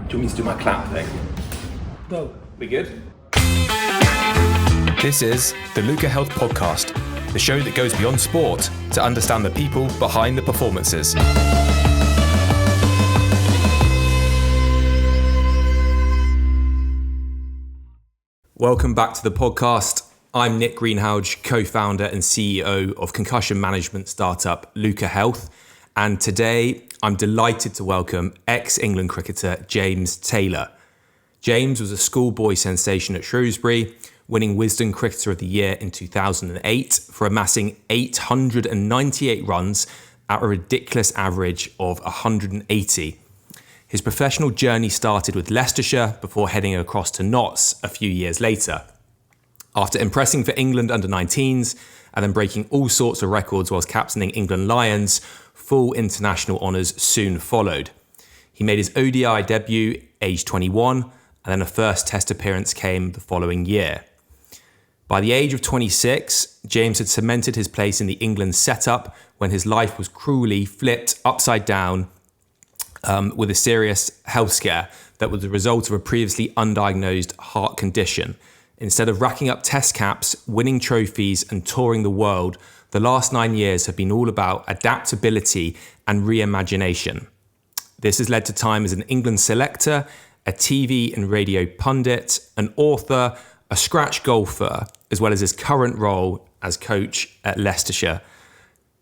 Do you want me to do my clap thing? Go. We good? This is the Luca Health Podcast, the show that goes beyond sport to understand the people behind the performances. Welcome back to the podcast. I'm Nick Greenhalgh, co-founder and CEO of concussion management startup Luca Health. And today I'm delighted to welcome ex-England cricketer James Taylor. James was a schoolboy sensation at Shrewsbury, winning Wisden Cricketer of the Year in 2008 for amassing 898 runs at a ridiculous average of 180. His professional journey started with Leicestershire before heading across to Notts a few years later. After impressing for England under-19s and then breaking all sorts of records whilst captaining England Lions, full international honours soon followed. He made his ODI debut aged 21, and then a first test appearance came the following year. By the age of 26, James had cemented his place in the England setup when his life was cruelly flipped upside down with a serious health scare that was the result of a previously undiagnosed heart condition. Instead of racking up test caps, winning trophies and touring the world, the last 9 years have been all about adaptability and reimagination. This has led to time as an England selector, a TV and radio pundit, an author, a scratch golfer, as well as his current role as coach at Leicestershire.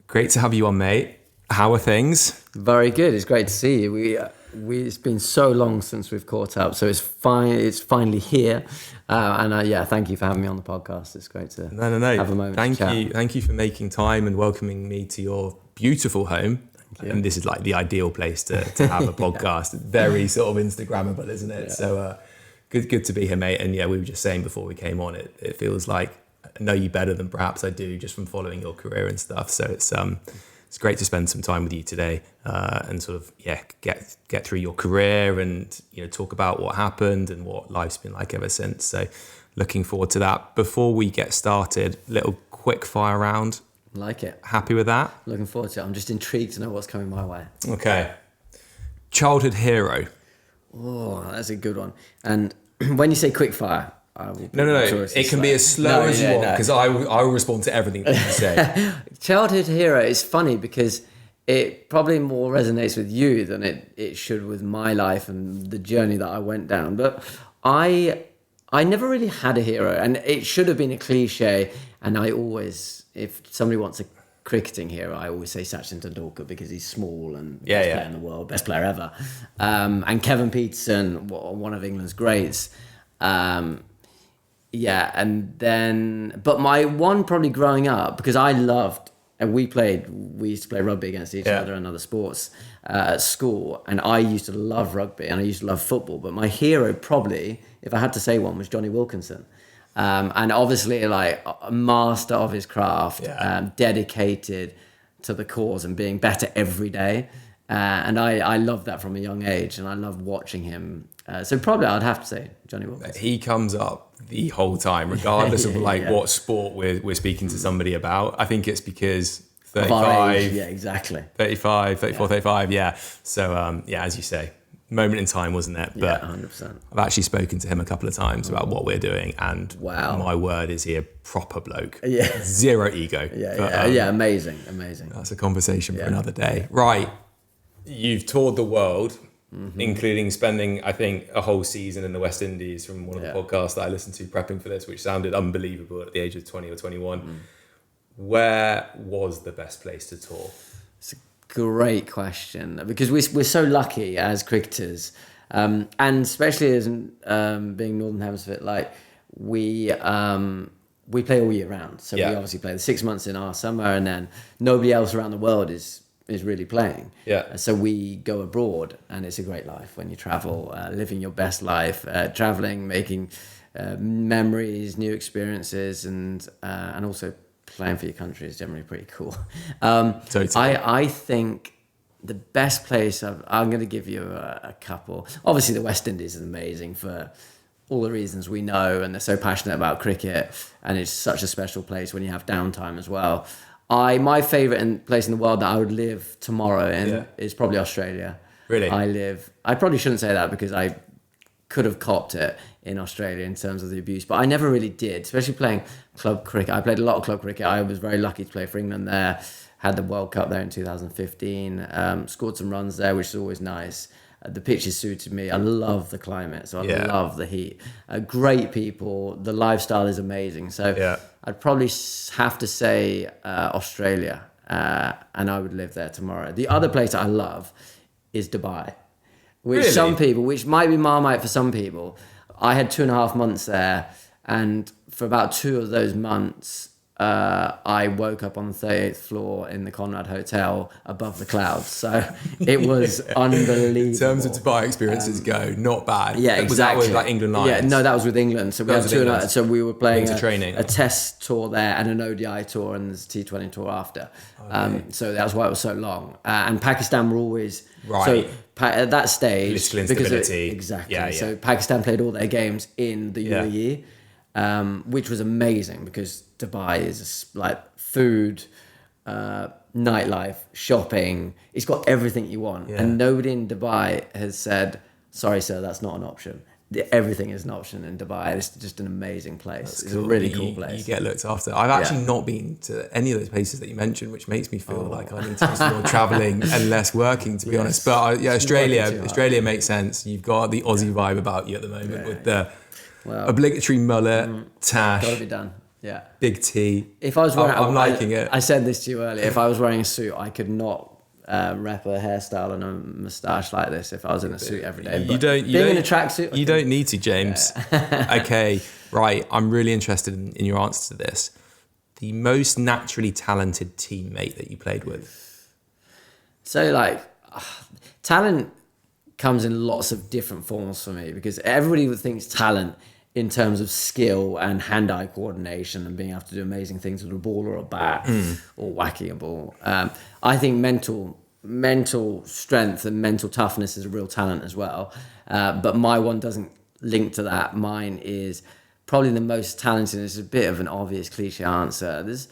Great to have you on, mate. How are things? Very good. It's great to see you. It's been so long since we've caught up, so it's fine. It's finally here, thank you for having me on the podcast. It's great to have a moment. Thank you for making time and welcoming me to your beautiful home. And this is like the ideal place to have a podcast. Very sort of Instagrammable, isn't it? Yeah. So good to be here, mate. And yeah, we were just saying before we came on, it feels like I know you better than perhaps I do just from following your career and stuff. So it's great to spend some time with you today and sort of get through your career and talk about what happened and what life's been like ever since. So looking forward to that. Before we get started, little quick fire round. Like it. Happy with that? Looking forward to it. I'm just intrigued to know what's coming my way. Okay. Childhood hero. Oh, that's a good one. And when you say quick fire, No. It can be as slow as you want because I will respond to everything that you say. Childhood hero is funny because it probably more resonates with you than it should with my life and the journey that I went down. But I never really had a hero, and it should have been a cliche. And I always, if somebody wants a cricketing hero, I always say Sachin Tendulkar because he's small and best player in the world, best player ever. And Kevin Peterson, one of England's greats. But my one probably growing up, because I loved, and we used to play rugby against each other and other sports at school, and I used to love rugby and I used to love football, but my hero probably, if I had to say one, was Johnny Wilkinson. And obviously like a master of his craft, dedicated to the cause and being better every day. And I loved that from a young age, and I loved watching him. So probably I'd have to say Johnny Wilkinson. He comes up the whole time, regardless of what sport we're speaking to somebody about. I think it's because 35, yeah, exactly. 35, 34, 35, yeah. So, as you say, moment in time, wasn't it? But 100%. I've actually spoken to him a couple of times about what we're doing, and my word, is he a proper bloke. Yeah. Zero ego. Amazing. That's a conversation for another day. Right. You've toured the world, including spending, I think, a whole season in the West Indies from one of the podcasts that I listened to prepping for this, which sounded unbelievable at the age of 20 or 21. Where was the best place to tour? It's a great question, because we're so lucky as cricketers, and especially as being Northern Hemisphere, like we play all year round. So we obviously play the 6 months in our summer, and then nobody else around the world is really playing. So we go abroad, and it's a great life when you travel, living your best life, traveling, making memories, new experiences, and also playing for your country is generally pretty cool. Totally. I think the best place, I'm going to give you a couple. Obviously the West Indies is amazing for all the reasons we know, and they're so passionate about cricket, and it's such a special place when you have downtime as well. My favourite place in the world that I would live tomorrow in is probably Australia. Really? I probably shouldn't say that because I could have copped it in Australia in terms of the abuse, but I never really did, especially playing club cricket. I played a lot of club cricket. I was very lucky to play for England there, had the World Cup there in 2015, scored some runs there, which is always nice. The pitches suited me. I love the climate, so I love the heat. Great people. The lifestyle is amazing. So I'd probably have to say Australia, and I would live there tomorrow. The other place I love is Dubai, which some people, which might be Marmite for some people. I had 2.5 months there, and for about 2 of those months, I woke up on the 38th floor in the Conrad Hotel above the clouds. So it was unbelievable. In terms of Dubai experiences not bad. Yeah, exactly. Was that with like England Lions? Yeah, no, that was with England. So we had 2 nights. So we were playing training. A test tour there and an ODI tour and there's a T20 tour after. Okay. So that's why it was so long. And Pakistan were always... Right. So at that stage... Political instability. Exactly. Yeah. So Pakistan played all their games in the UAE, which was amazing because Dubai is like food, nightlife, shopping. It's got everything you want. Yeah. And nobody in Dubai has said, sorry, sir, that's not an option. Everything is an option in Dubai. It's just an amazing place. It's a really cool place. You get looked after. I've actually not been to any of those places that you mentioned, which makes me feel like I need to do some more traveling and less working, to be honest. But Australia makes sense. You've got the Aussie vibe about you at the moment with the obligatory mullet, tash. Got to be done. Yeah. Big T. If I was wearing, I'm liking it. I said this to you earlier. If I was wearing a suit, I could not rep a hairstyle and a moustache like this if I was in a suit every day. You don't in a tracksuit. You don't need to, James. Yeah. Okay, right. I'm really interested in your answer to this. The most naturally talented teammate that you played with. So, like, talent comes in lots of different forms for me because everybody thinks talent in terms of skill and hand-eye coordination and being able to do amazing things with a ball or a bat or whacking a ball. I think mental strength and mental toughness is a real talent as well. But my one doesn't link to that. Mine is probably the most talented. It's a bit of an obvious cliche answer. There's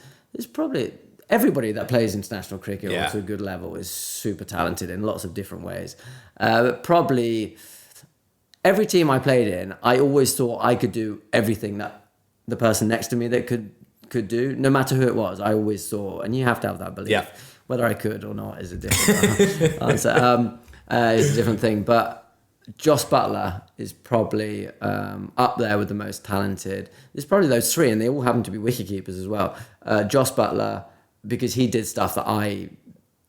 probably everybody that plays international cricket or to a good level is super talented in lots of different ways. But probably... Every team I played in, I always thought I could do everything that the person next to me that could do, no matter who it was. I always thought, and you have to have that belief. Yeah. Whether I could or not is a different answer. Is a different thing. But Josh Buttler is probably up there with the most talented. There's probably those 3, and they all happen to be wicketkeepers as well. Josh Buttler, because he did stuff that I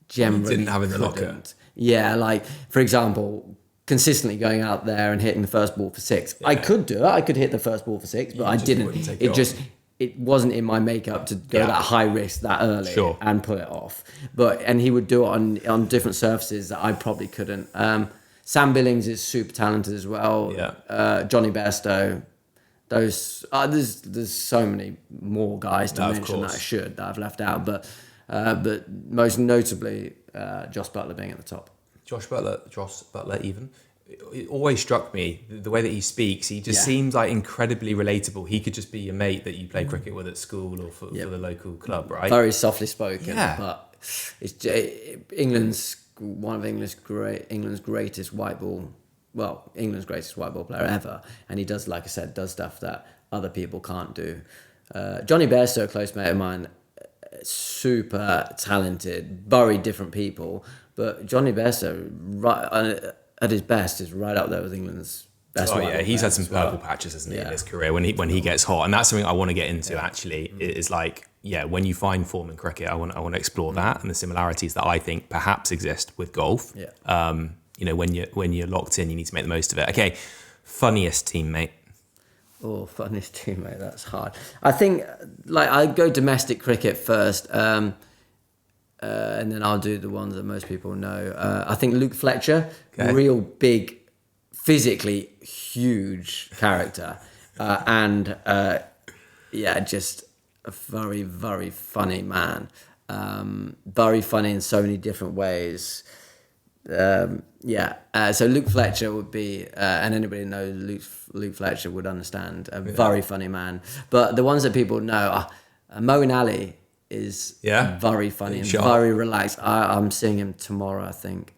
generally didn't have in the locker. Yeah, like for example, consistently going out there and hitting the first ball for 6. I could do it. I could hit the first ball for 6, but I didn't. It wasn't in my makeup to go that high risk that early and pull it off. And he would do it on different surfaces that I probably couldn't. Sam Billings is super talented as well. Yeah. Johnny Bairstow. Those there's so many more guys to mention that I've left out, but most notably Josh Buttler being at the top. Josh Buttler even. It always struck me, the way that he speaks, he just seems like incredibly relatable. He could just be your mate that you play cricket with at school or for the local club, right? Very softly spoken, but it's England's greatest white ball player ever. And he does, like I said, stuff that other people can't do. Johnny Bairstow, a close mate of mine, super talented, buried different people. But Johnny Bairstow, right at his best, is right up there with England's best. He's had some purple patches, hasn't he, in his career when he gets hot, and that's something I want to get into. Actually, is like when you find form in cricket, I want to explore that and the similarities that I think perhaps exist with golf. When you're locked in, you need to make the most of it. Okay, funniest teammate. Oh, funniest teammate. That's hard. I think I go domestic cricket first. And then I'll do the ones that most people know. I think Luke Fletcher, real big, physically huge character. Just a very, very funny man. Very funny in so many different ways. So Luke Fletcher would be, and anybody who knows Luke Fletcher would understand, a very funny man. But the ones that people know, Moeen Ali is very funny and very relaxed. I'm seeing him tomorrow, I think.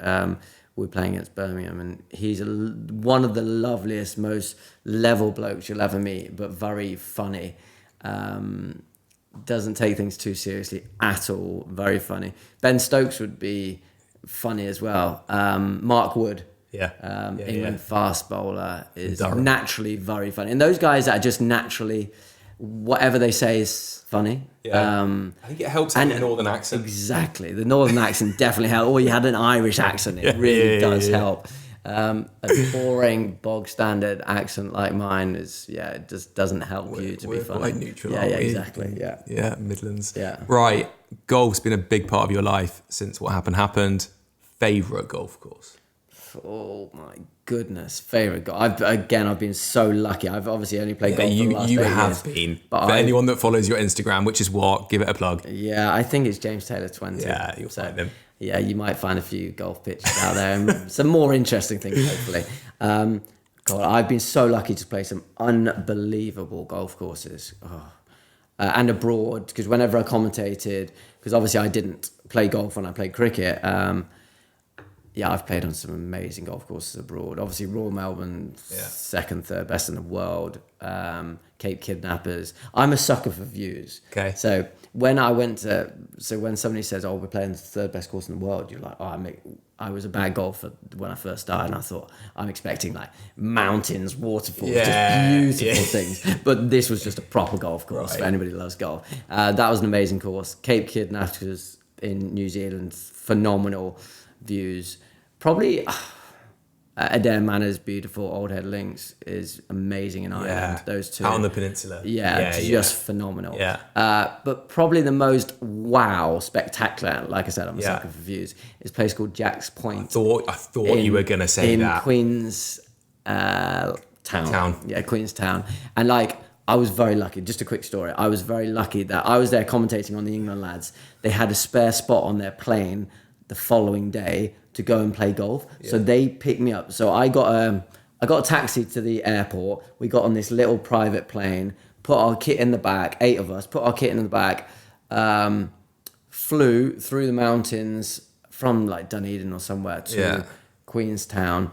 we were playing against Birmingham, and he's one of the loveliest, most level blokes you'll ever meet, but very funny. Doesn't take things too seriously at all. Very funny. Ben Stokes would be funny as well. Mark Wood, England fast bowler, is naturally very funny. And those guys that are just naturally, whatever they say is funny. I think it helps having a northern accent. Exactly. The northern accent definitely helps. Or you had an Irish accent. It really does help. A boring, bog standard accent like mine it just doesn't help you to be funny. Quite neutral. Yeah, exactly. Yeah, Midlands. Yeah. Right. Golf's been a big part of your life since what happened. Favourite golf course? Oh my goodness, favourite golf. I've been so lucky. I've obviously only played golf for the last 8 years. You have been. But for anyone that follows your Instagram, which is what? Give it a plug. Yeah, I think it's James Taylor 20. Yeah, you'll find them. Yeah, you might find a few golf pitches out there and some more interesting things, hopefully. God, I've been so lucky to play some unbelievable golf courses. And abroad, because whenever I commentated, because obviously I didn't play golf when I played cricket, I've played on some amazing golf courses abroad. Obviously, Royal Melbourne, second, third best in the world. Cape Kidnappers. I'm a sucker for views. Okay. So when when somebody says, "Oh, we're playing the third best course in the world," you're like, "Oh, I was a bad golfer when I first started, and I thought I'm expecting like mountains, waterfalls, just beautiful things." But this was just a proper golf course for anybody who loves golf. That was an amazing course. Cape Kidnappers in New Zealand, phenomenal views. Probably Adair Manor's beautiful. Old Head Links is amazing in Ireland. Those two out on the peninsula. Just phenomenal. Yeah. But probably the most spectacular. Like I said, I'm a sucker for views. Is a place called Jack's Point. I thought you were going to say that in Queen's Town. Yeah, Queenstown. And I was very lucky. Just a quick story. I was very lucky that I was there commentating on the England lads. They had a spare spot on their plane the following day to go and play golf. So they picked me up. So I got a taxi to the airport. We got on this little private plane, put our kit in the back, 8 of us, put our kit in the back, flew through the mountains from Dunedin or somewhere to Queenstown,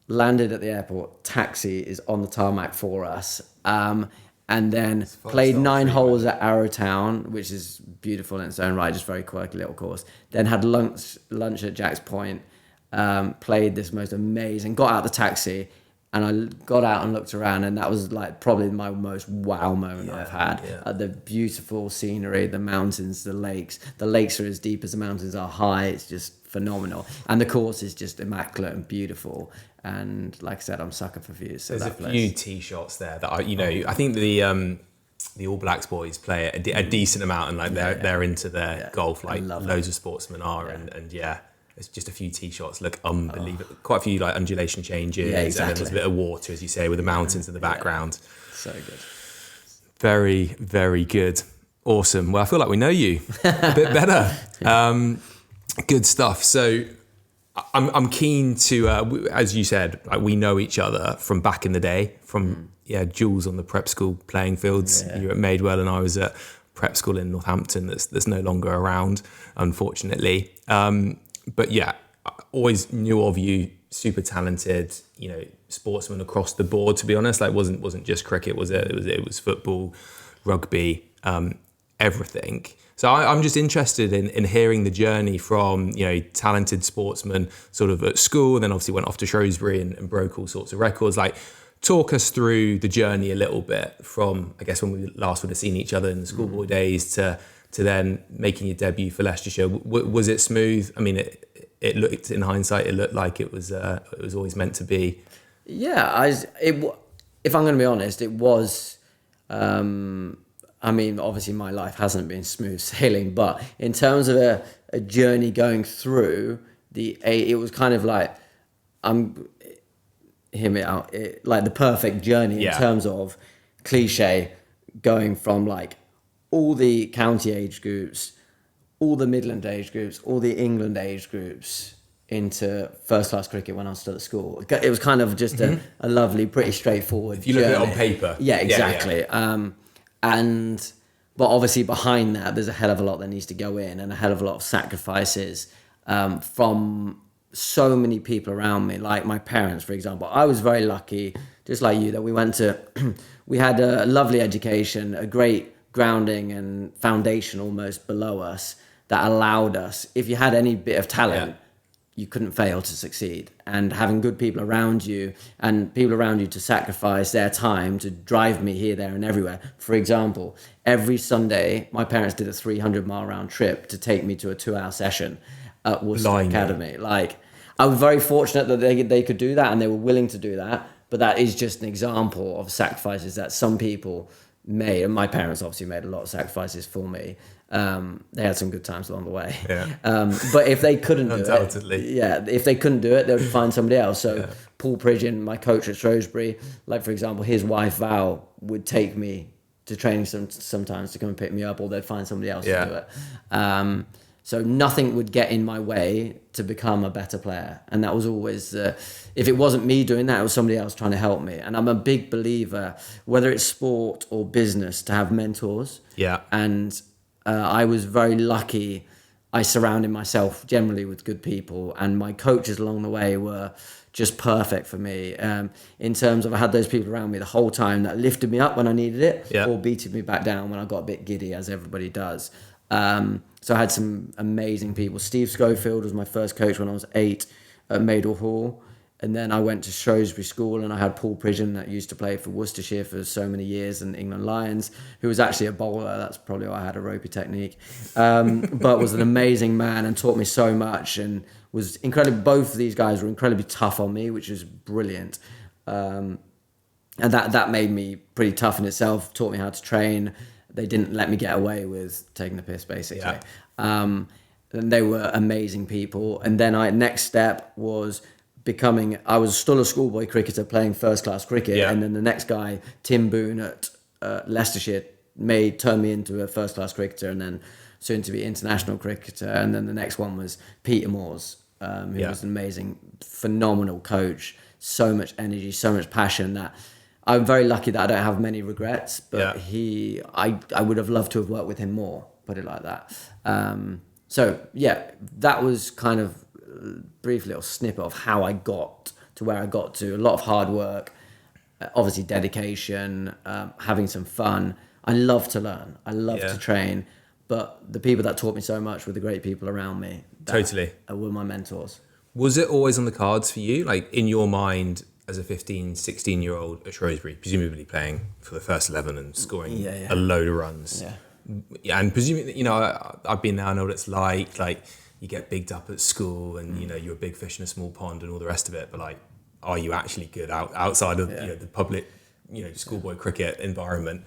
landed at the airport, taxi is on the tarmac for us, and then played 9 holes at Arrowtown, which is beautiful in its own right, just very quirky little course. Then had lunch at Jack's Point, played this most amazing, got out the taxi, and I got out and looked around, and that was probably my most wow moment I've had. The beautiful scenery, the mountains, the lakes. The lakes are as deep as the mountains are high. It's just phenomenal. And the course is just immaculate and beautiful. And like I said, I'm a sucker for views. So there's a few tee shots there that I think the All Blacks boys play a decent amount, and they're into their golf, loads of sportsmen are, and there's just a few tee shots look unbelievable. Quite a few undulation changes, and then there's a bit of water, as you say, with the mountains in the background. So good. Very, very good. Awesome. Well, I feel like we know you a bit better. Good stuff. So I'm keen to, as you said, we know each other from back in the day, from Jules on the prep school playing fields. You were at Madewell and I was at prep school in Northampton that's no longer around, unfortunately. But I always knew of you, super talented, sportsman across the board, to be honest. It wasn't just cricket, it was football, rugby, everything. So I'm just interested in hearing the journey from, talented sportsman sort of at school, and then obviously went off to Shrewsbury and broke all sorts of records. Talk us through the journey a little bit from, I guess, when we last would have seen each other in the schoolboy days to then making your debut for Leicestershire. Was it smooth? I mean, it looked, in hindsight, it looked like it was always meant to be. Yeah, if I'm going to be honest, it was. Obviously my life hasn't been smooth sailing, but in terms of a journey going through it was kind of hear me out, the perfect journey in terms of cliche, going from all the county age groups, all the Midland age groups, all the England age groups into first class cricket when I was still at school. It was kind of just a lovely, pretty straightforward if you look at it on paper. Yeah, exactly. But obviously behind that, there's a hell of a lot that needs to go in, and a hell of a lot of sacrifices from so many people around me, like my parents, for example. I was very lucky, just like you, that we had a lovely education, a great grounding and foundation almost below us that allowed us, if you had any bit of talent, you couldn't fail to succeed. And having good people around you and people around you to sacrifice their time to drive me here, there and everywhere. For example, every Sunday, my parents did a 300-mile round trip to take me to a 2-hour session at Worcester Academy. Like, I was very fortunate that they could do that and they were willing to do that. But that is just an example of sacrifices that some people made. And my parents obviously made a lot of sacrifices for me. They had some good times along the way. But if they couldn't do it, if they couldn't do it, they would find somebody else. So Paul Pridgeon, my coach at Shrewsbury, like for example, his wife Val would take me to training sometimes to come and pick me up, or they'd find somebody else to do it. So nothing would get in my way to become a better player. And that was always, if it wasn't me doing that, it was somebody else trying to help me. And I'm a big believer, whether it's sport or business, to have mentors. And I was very lucky. I surrounded myself generally with good people, and my coaches along the way were just perfect for me. In terms of, I had those people around me the whole time that lifted me up when I needed it, or beated me back down when I got a bit giddy, as everybody does. So I had some amazing people. Steve Schofield was my first coach when I was 8 at Maydell Hall. And then I went to Shrewsbury School, and I had Paul Pridgeon that used to play for Worcestershire for so many years, and England Lions, who was actually a bowler. That's probably why I had a ropey technique. But was an amazing man and taught me so much, and was incredible. Both of these guys were incredibly tough on me, which was brilliant. And that made me pretty tough in itself, taught me how to train. They didn't let me get away with taking the piss, basically. And they were amazing people. And then next step was I was still a schoolboy cricketer playing first class cricket. And then the next guy, Tim Boone at Leicestershire, turned me into a first class cricketer, and then soon to be international cricketer. And then the next one was Peter Moores, who was an amazing, phenomenal coach, so much energy, so much passion that I'm very lucky that I don't have many regrets, but I would have loved to have worked with him more, put it like that. That was kind of a brief little snippet of how I got to where I got to. A lot of hard work, obviously dedication, having some fun. I love to learn. I love to train, but the people that taught me so much were the great people around me. That were my mentors. Was it always on the cards for you? Like in your mind, as a 15, 16-year-old at Shrewsbury, presumably playing for the first 11 and scoring a load of runs. And presumably, I've been there, I know what it's like you get bigged up at school and, you're a big fish in a small pond and all the rest of it. But like, are you actually good outside of the public, schoolboy cricket environment?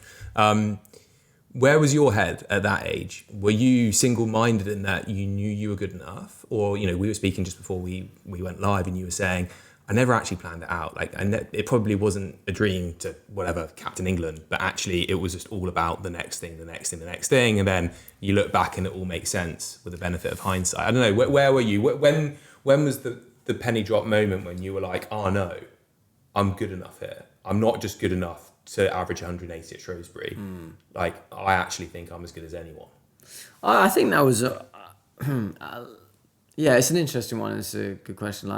Where was your head at that age? Were you single-minded in that you knew you were good enough? Or, we were speaking just before we went live and you were saying, I never actually planned it out. It probably wasn't a dream to whatever, Captain England, but actually it was just all about the next thing. And then you look back and it all makes sense with the benefit of hindsight. I don't know, where were you? When was the penny drop moment when you were like, oh no, I'm good enough here. I'm not just good enough to average 180 at Shrewsbury. I actually think I'm as good as anyone. I think that was, it's an interesting one. It's a good question.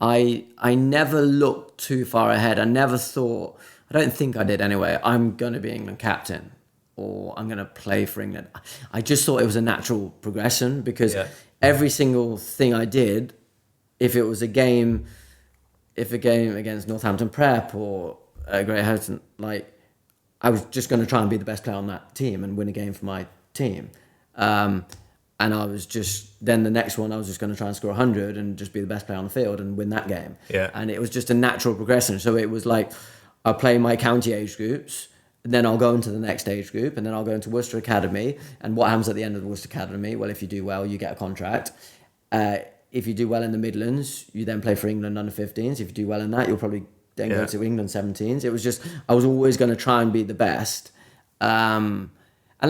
I never looked too far ahead. I never thought, I don't think I did anyway, I'm going to be England captain or I'm going to play for England. I just thought it was a natural progression because every single thing I did, if it was a game against Northampton Prep or Greenhalgh, I was just going to try and be the best player on that team and win a game for my team. And I was then the next one, I was just going to try and score 100 and just be the best player on the field and win that game. And it was just a natural progression. So it was like, I'll play my county age groups, and then I'll go into the next age group, and then I'll go into Worcester Academy. And what happens at the end of the Worcester Academy? Well, if you do well, you get a contract. If you do well in the Midlands, you then play for England under 15s. If you do well in that, you'll probably then go to England 17s. It was just, I was always going to try and be the best. And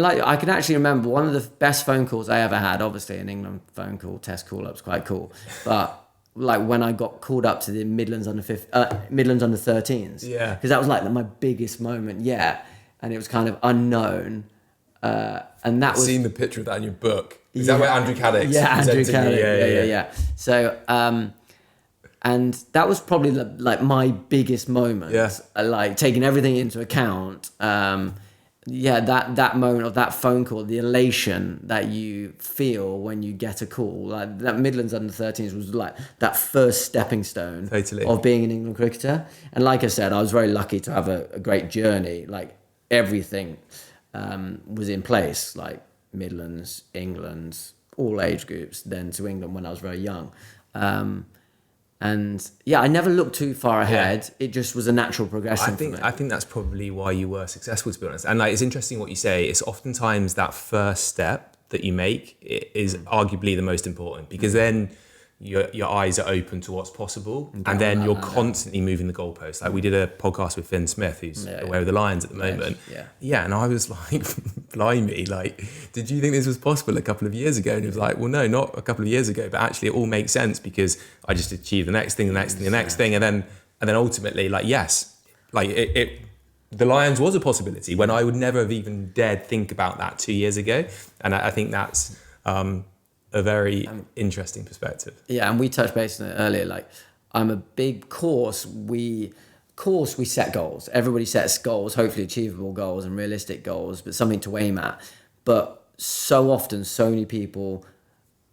I can actually remember one of the best phone calls I ever had, obviously an England phone call, test call-up's quite cool. But when I got called up to the Midlands under 13s. Yeah. Because that was my biggest moment yet. And it was kind of unknown. And that I've was seen the picture of that in your book. Is that where Andrew Caddick's Yeah, Andrew presenting you? Caddick. Yeah. So, and that was probably like my biggest moment. Yeah. Like taking everything into account. That moment of that phone call, the elation that you feel when you get a call, like that Midlands under-13s was like that first stepping stone of being an England cricketer. And like I said, I was very lucky to have a great journey. Like everything was in place, like Midlands, England, all age groups, then to England when I was very young. And yeah, I never looked too far ahead. Yeah. It just was a natural progression for me. I think that's probably why you were successful, to be honest. And like, it's interesting what you say. It's oftentimes that first step that you make is arguably the most important, because then your eyes are open to what's possible, and then you're constantly moving the goalposts. Like we did a podcast with Finn Smith, who's away with the Lions at the moment. Yeah, and I was like, blimey, like, did you think this was possible a couple of years ago? And he was like, well, no, not a couple of years ago, but actually it all makes sense because I just achieved the next thing, the next thing, and then ultimately, like, yes, like the Lions was a possibility when I would never have even dared think about that 2 years ago, and I think that's a very interesting perspective. Yeah, and we touched base on it earlier. Like, I'm a big course. We set goals. Everybody sets goals, hopefully achievable goals and realistic goals, but something to aim at. But so often, so many people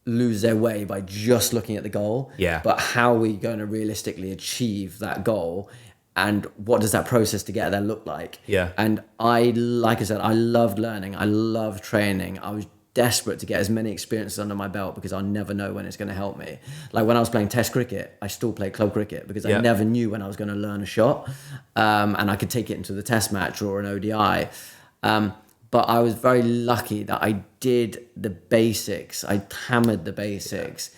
lose their way by just looking at the goal. Yeah. But how are we going to realistically achieve that goal? And what does that process to get there look like? Yeah. And like I said, I loved learning. I loved training. I was desperate to get as many experiences under my belt because I'll never know when it's going to help me. Like when I was playing test cricket, I still played club cricket because I never knew when I was going to learn a shot, and I could take it into the test match or an ODI. But I was very lucky that I did the basics. I hammered the basics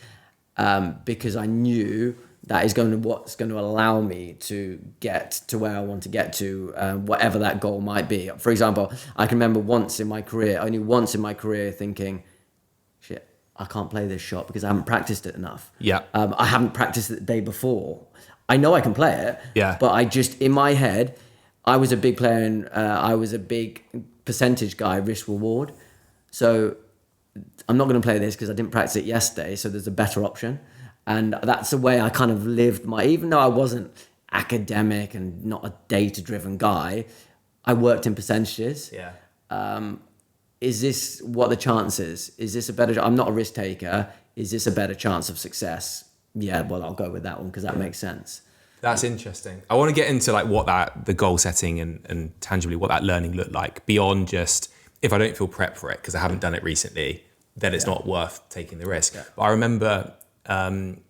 because I knew that is what's going to allow me to get to where I want to get to, whatever that goal might be. For example, I can remember only once in my career thinking, shit, I can't play this shot because I haven't practiced it enough. Yeah. I haven't practiced it the day before. I know I can play it, but I just, in my head, I was a big player and I was a big percentage guy, risk reward. So I'm not going to play this because I didn't practice it yesterday, so there's a better option. And that's the way I kind of lived even though I wasn't academic and not a data-driven guy, I worked in percentages. Yeah. Is this what the chance is? Is this a better, I'm not a risk taker. Is this a better chance of success? Yeah, well, I'll go with that one because that makes sense. That's interesting. I want to get into like the goal setting and tangibly what that learning looked like beyond just, if I don't feel prepped for it because I haven't done it recently, then it's not worth taking the risk. Yeah. But I remember harking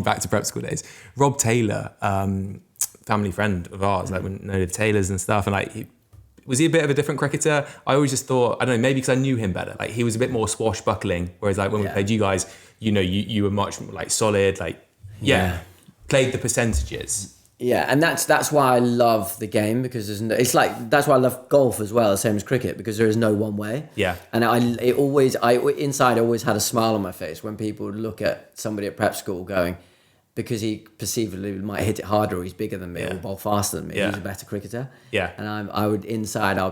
back to prep school days, Rob Taylor, family friend of ours, like when known of Taylors and stuff, and like was he a bit of a different cricketer? I always just thought, I don't know, maybe because I knew him better, like he was a bit more swashbuckling, whereas like when we played you guys, you were much more like solid, like played the percentages. Yeah, and that's why I love the game, because that's why I love golf as well, same as cricket, because there is no one way. Yeah. And I always had a smile on my face when people would look at somebody at prep school going, because he perceivably might hit it harder, or he's bigger than me, or bowl faster than me, he's a better cricketer. Yeah. And I would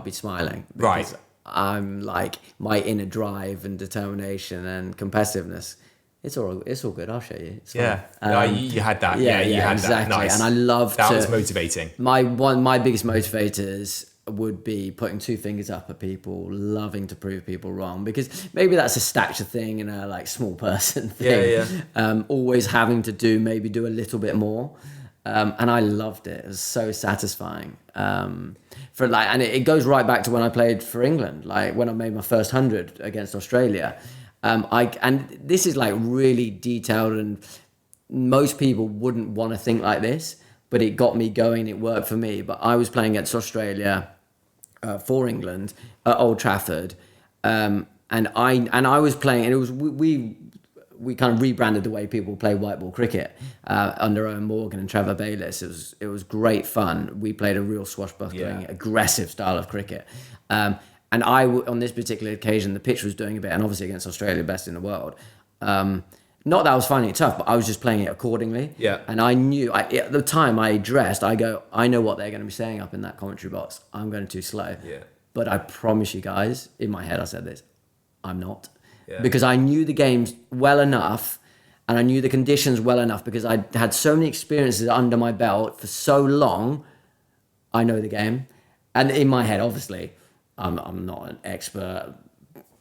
be smiling. Because I'm like, my inner drive and determination and competitiveness, it's all good. I'll show you. It's fine. You had that. Yeah, you had exactly. That. Nice. And I love that was motivating. My biggest motivators would be putting two fingers up at people, loving to prove people wrong, because maybe that's a stature thing and a like small person thing. Always having to do a little bit more. And I loved it. It was so satisfying. And it goes right back to when I played for England, like when I made my first 100 against Australia. And this is like really detailed, and most people wouldn't want to think like this, but it got me going. It worked for me. But I was playing against Australia for England at Old Trafford, and I was playing, and it was we kind of rebranded the way people play white ball cricket under Owen Morgan and Trevor Bayliss. It was great fun. We played a real swashbuckling, aggressive style of cricket. And on this particular occasion, the pitch was doing a bit, and obviously against Australia, best in the world. Not that I was finding it tough, but I was just playing it accordingly. Yeah. And I knew, at the time I know what they're going to be saying up in that commentary box. I'm going too slow. Yeah. But I promise you guys, in my head I said this, I'm not. Yeah. Because I knew the games well enough and I knew the conditions well enough because I had so many experiences under my belt for so long. I know the game. And in my head, obviously, I'm not an expert,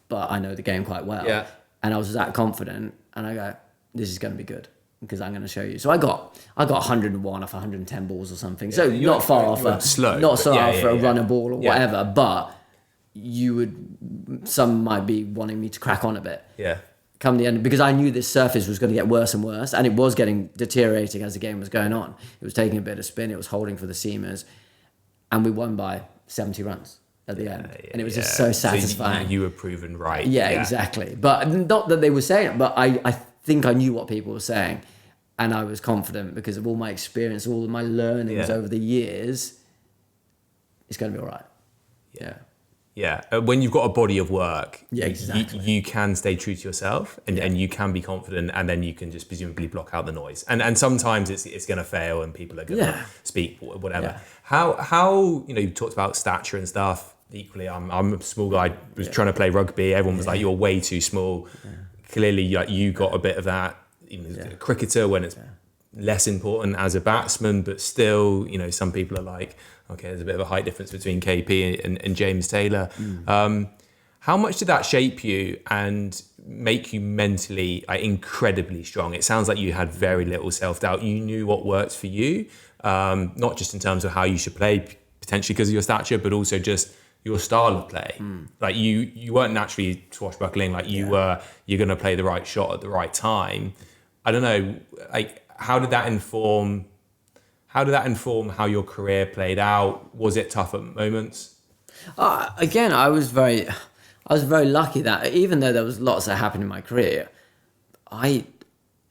but I know the game quite well. Yeah. And I was that confident, and I go, this is going to be good because I'm going to show you. So I got 101 off 110 balls or something. So not far off a runner ball or whatever, but some might be wanting me to crack on a bit. Yeah. Come the end, because I knew this surface was going to get worse and worse, and it was getting deteriorating as the game was going on. It was taking a bit of spin, it was holding for the seamers, and we won by 70 runs at the end. And it was just so satisfying. So you were proven right. Yeah, exactly. But not that they were saying it, but I think I knew what people were saying. And I was confident because of all my experience, all of my learnings over the years. It's going to be all right. Yeah. When you've got a body of work, exactly. you can stay true to yourself and you can be confident, and then you can just presumably block out the noise. And sometimes it's going to fail and people are going to speak, whatever. Yeah. How you talked about stature and stuff. Equally, I'm a small guy, was trying to play rugby. Everyone was like, you're way too small. Yeah. Clearly, you got a bit of that. Even as a cricketer, when it's less important as a batsman, but still, some people are like, okay, there's a bit of a height difference between KP and James Taylor. How much did that shape you and make you mentally incredibly strong? It sounds like you had very little self-doubt. You knew what worked for you, not just in terms of how you should play, potentially because of your stature, but also just your style of play. Like you weren't naturally swashbuckling, you're going to play the right shot at the right time. I don't know, how did that inform how your career played out? Was it tough at moments? Again, I was very lucky that even though there was lots that happened in my career, I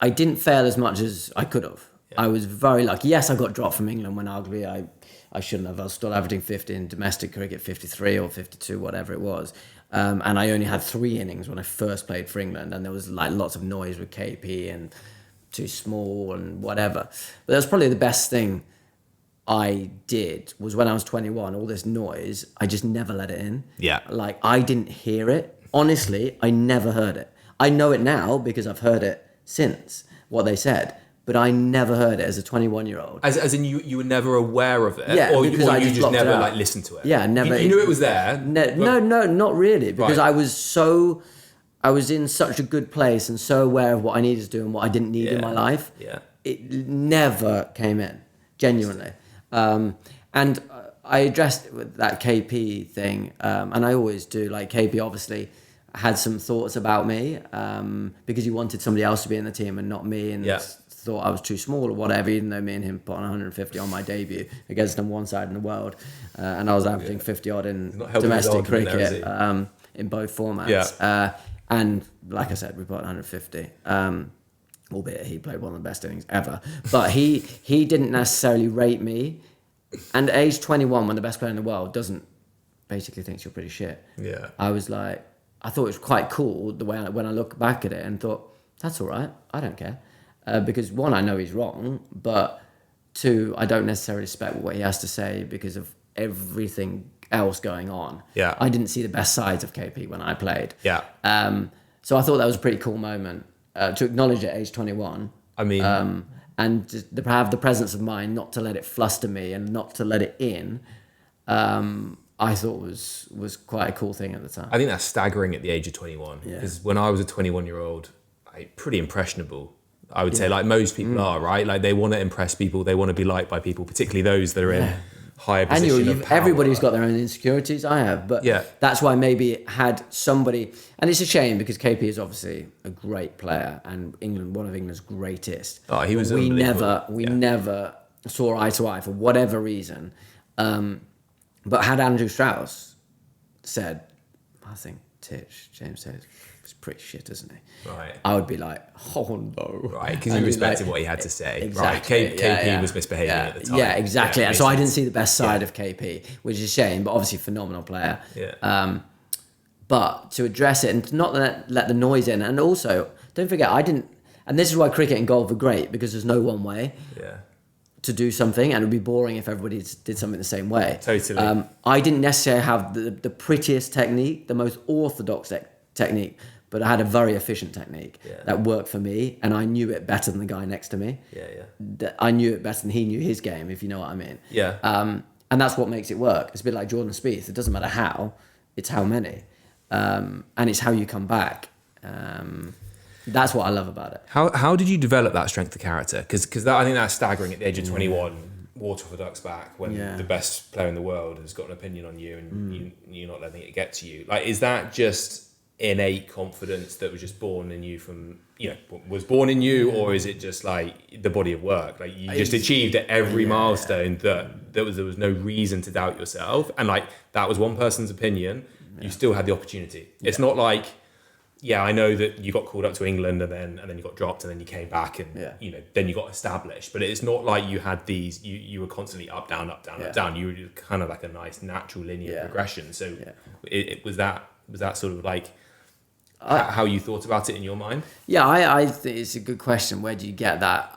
didn't fail as much as I could have. Yeah. I was very lucky. Yes, I got dropped from England when arguably I shouldn't have. I was still averaging 50 in domestic cricket, 53 or 52, whatever it was. And I only had 3 innings when I first played for England, and there was lots of noise with KP and too small and whatever. But that was probably the best thing I did was when I was 21, all this noise, I just never let it in. Yeah. I didn't hear it. Honestly, I never heard it. I know it now because I've heard it since, what they said. But I never heard it as a 21-year-old. As in you were never aware of it? Yeah, or because you I just never listened to it? Yeah, never. You knew it was there? No, not really. Because I was in such a good place and so aware of what I needed to do and what I didn't need in my life. Yeah. It never came in, genuinely. And I addressed it with that KP thing, and I always do. KP obviously had some thoughts about me because he wanted somebody else to be in the team and not me, and thought I was too small or whatever, even though me and him put on 150 on my debut against number one side in the world, and I was averaging 50 odd in domestic cricket in both formats. And like I said, we put 150. Albeit he played one of the best innings ever. But he didn't necessarily rate me. And at age 21, when the best player in the world basically thinks you're pretty shit. Yeah. I thought it was quite cool the way when I look back at it and thought, that's all right, I don't care. Because 1, I know he's wrong, but 2, I don't necessarily respect what he has to say because of everything else going on. Yeah. I didn't see the best sides of KP when I played. Yeah. So I thought that was a pretty cool moment. To acknowledge at age 21, I mean, and to have the presence of mind not to let it fluster me and not to let it in, I thought was quite a cool thing at the time. I think that's staggering at the age of 21. Because when I was a 21-year-old, pretty impressionable. I would say, like most people are, right? They want to impress people, they want to be liked by people, particularly those that are in higher position of power. Everybody's got their own insecurities. I have, but that's why maybe it had somebody, and it's a shame because KP is obviously a great player and one of England's greatest. Oh, he was. We never saw eye to eye for whatever reason. But had Andrew Strauss said, I think James Taylor is pretty shit, isn't he? Right. I would be like, oh no. Right, because you respected what he had to say. Exactly. Right. KP was misbehaving at the time. Yeah, exactly. And so I didn't see the best side of KP, which is a shame, but obviously phenomenal player. Yeah. But to address it and not let the noise in. And also, don't forget, and this is why cricket and golf are great, because there's no one way. Yeah. to do something, and it would be boring if everybody did something the same way. Totally. I didn't necessarily have the prettiest technique, the most orthodox technique, but I had a very efficient technique that worked for me, and I knew it better than the guy next to me. I knew it better than he knew his game, if you know what I mean. And that's what makes it work. It's a bit like Jordan Spieth. It doesn't matter how, it's how many. And it's how you come back. That's what I love about it. How did you develop that strength of character? Because I think that's staggering at the age of 21. Water for ducks back when the best player in the world has got an opinion on you, and you're not letting it get to you. Like, is that just innate confidence that was just born in you from, was born in you, or is it just like the body of work? Like, you just achieved at every milestone that there was no reason to doubt yourself, and like that was one person's opinion. You still had the opportunity. It's not like, I know that you got called up to England and then you got dropped and then you came back and then you got established. But it's not like you had these. You were constantly up, down, up, down, up, down. You were kind of like a nice natural linear progression. So it was that sort of like how you thought about it in your mind? I think it's a good question. Where do you get that?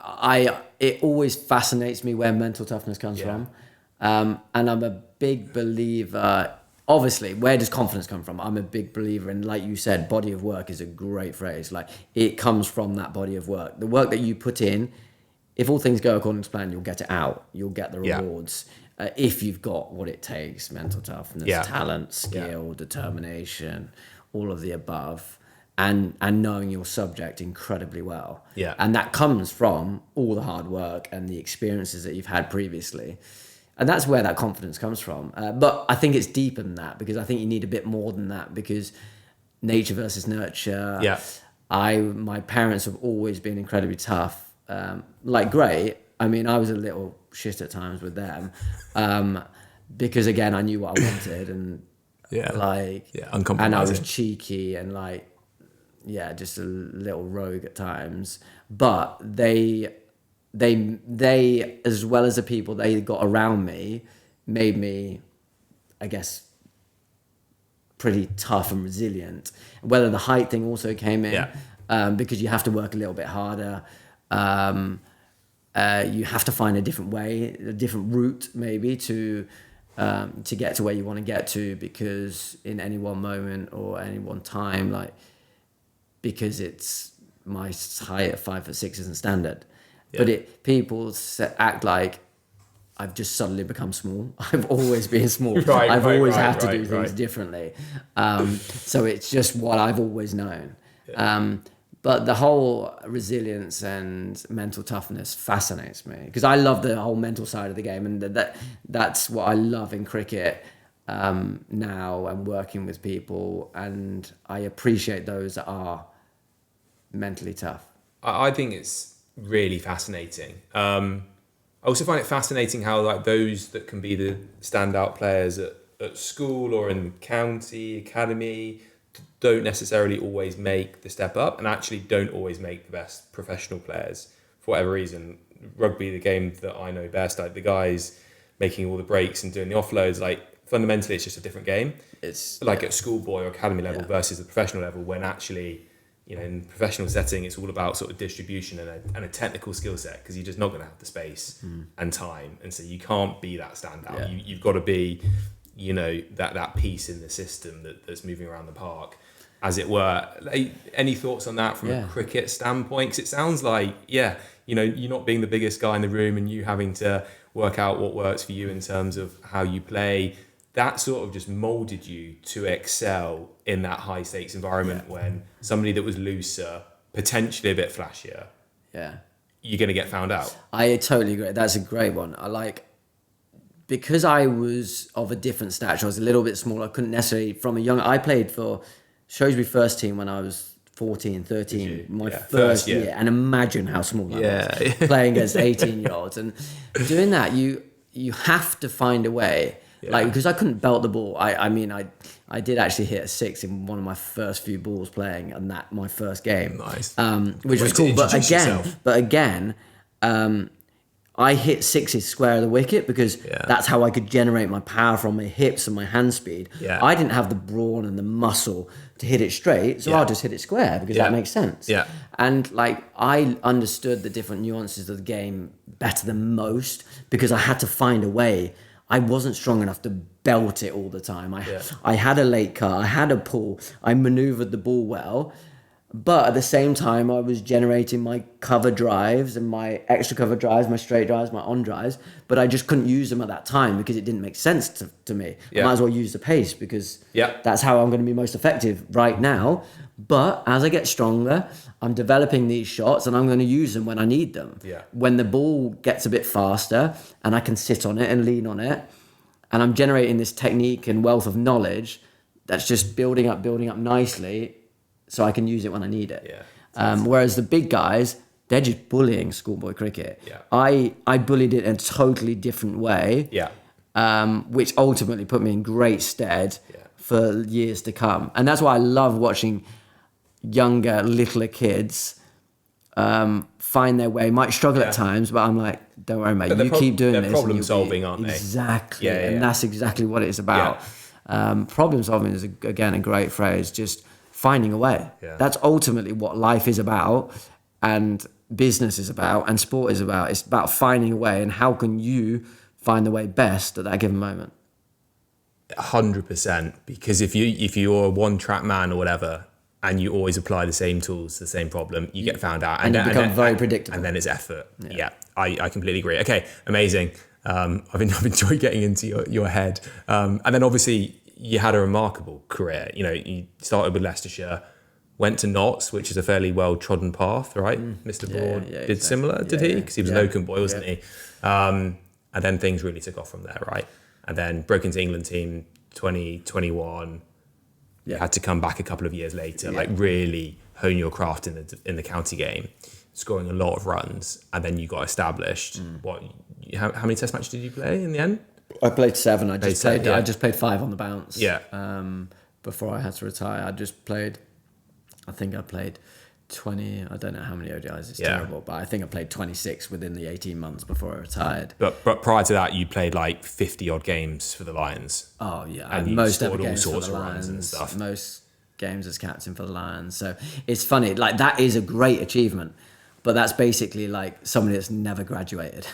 It always fascinates me where mental toughness comes from, and I'm a big believer. Obviously, where does confidence come from? I'm a big believer in, like you said, body of work is a great phrase. Like, it comes from that body of work. The work that you put in, if all things go according to plan, you'll get it out. You'll get the rewards. If you've got what it takes, mental toughness, talent, skill, determination, all of the above, and knowing your subject incredibly well. And that comes from all the hard work and the experiences that you've had previously. And that's where that confidence comes from. But I think it's deeper than that, because I think you need a bit more than that, because nature versus nurture. My parents have always been incredibly tough. Great. I mean, I was a little shit at times with them, because again, I knew what I wanted, and uncompromising. And I was cheeky and just a little rogue at times. But they, as well as the people they got around me, made me, I guess, pretty tough and resilient. Whether the height thing also came in, because you have to work a little bit harder. You have to find a different way, a different route maybe to get to where you want to get to, because in any one moment or any one time, because it's my height of 5'6" isn't standard. But people act like I've just suddenly become small. I've always been small. I've always had to do things differently. So it's just what I've always known. But the whole resilience and mental toughness fascinates me, because I love the whole mental side of the game, and that's what I love in cricket now, and working with people, and I appreciate those that are mentally tough. I think it's really fascinating. I also find it fascinating how those that can be the standout players at school or in county, academy, don't necessarily always make the step up, and actually don't always make the best professional players for whatever reason. Rugby, the game that I know best, the guys making all the breaks and doing the offloads, fundamentally it's just a different game. It's at schoolboy or academy level versus the professional level, when actually, in professional setting, it's all about sort of distribution and a technical skill set, because you're just not going to have the space and time, and so you can't be that standout. You've got to be, that piece in the system that's moving around the park, as it were. Any thoughts on that from a cricket standpoint? Because it sounds like, you're not being the biggest guy in the room, and you having to work out what works for you in terms of how you play. That sort of just molded you to excel in that high stakes environment, when somebody that was looser, potentially a bit flashier, you're going to get found out. I totally agree. That's a great one. Because I was of a different stature, I was a little bit smaller. I couldn't necessarily, I played for Shrewsbury first team when I was 14, 13, my first year. And imagine how small I was, playing against 18-year-olds. And doing that, you have to find a way. Because I couldn't belt the ball. I did actually hit a 6 in one of my first few balls playing, and my first game. Nice. Which was cool. But again, I hit sixes square of the wicket because that's how I could generate my power from my hips and my hand speed. Yeah. I didn't have the brawn and the muscle to hit it straight, so I'll just hit it square because that makes sense. Yeah. And like I understood the different nuances of the game better than most because I had to find a way. I wasn't strong enough to belt it all the time. I had a late cut, I had a pull, I maneuvered the ball well, but at the same time I was generating my cover drives and my extra cover drives, my straight drives, my on drives, but I just couldn't use them at that time because it didn't make sense to me. I might as well use the pace because that's how I'm going to be most effective right now. But as I get stronger, I'm developing these shots and I'm going to use them when I need them. When the ball gets a bit faster and I can sit on it and lean on it, and I'm generating this technique and wealth of knowledge that's just building up nicely so I can use it when I need it. Whereas the big guys, they're just bullying schoolboy cricket. I bullied it in a totally different way, which ultimately put me in great stead for years to come. And that's why I love watching younger, littler kids find their way. Might struggle at times, but I'm like, don't worry, mate. You keep doing this. They're problem solving, aren't they? Exactly. And that's exactly what it's about. Problem solving is, again, a great phrase. Just finding a way. That's ultimately what life is about, and business is about, and sport is about. It's about finding a way, and how can you find the way best at that given moment. 100%. Because if you're a one-track man or whatever, and you always apply the same tools to the same problem, you get found out. And you become very predictable. And then it's effort. I completely agree. Okay, amazing. I've enjoyed getting into your head. And then obviously you had a remarkable career. You know, you started with Leicestershire, went to Notts, which is a fairly well-trodden path, right? Mr. Broad did similar, did he? Because he was an Oakham boy, wasn't he? And then things really took off from there, right? And then broke into England team 2021. You had to come back a couple of years later, like really hone your craft in the county game, scoring a lot of runs, and then you got established. How many test matches did you play in the end? I played 7. I just played 5 on the bounce. Before I had to retire, I think I played 20. I don't know how many ODIs. It's terrible, but I think I played 26 within the 18 months before I retired. But prior to that, you played like 50 odd games for the Lions. Oh yeah, and you most scored ever all games sorts for the of runs Lions, and stuff. Most games as captain for the Lions. So it's funny. Like that is a great achievement. But that's basically like somebody that's never graduated,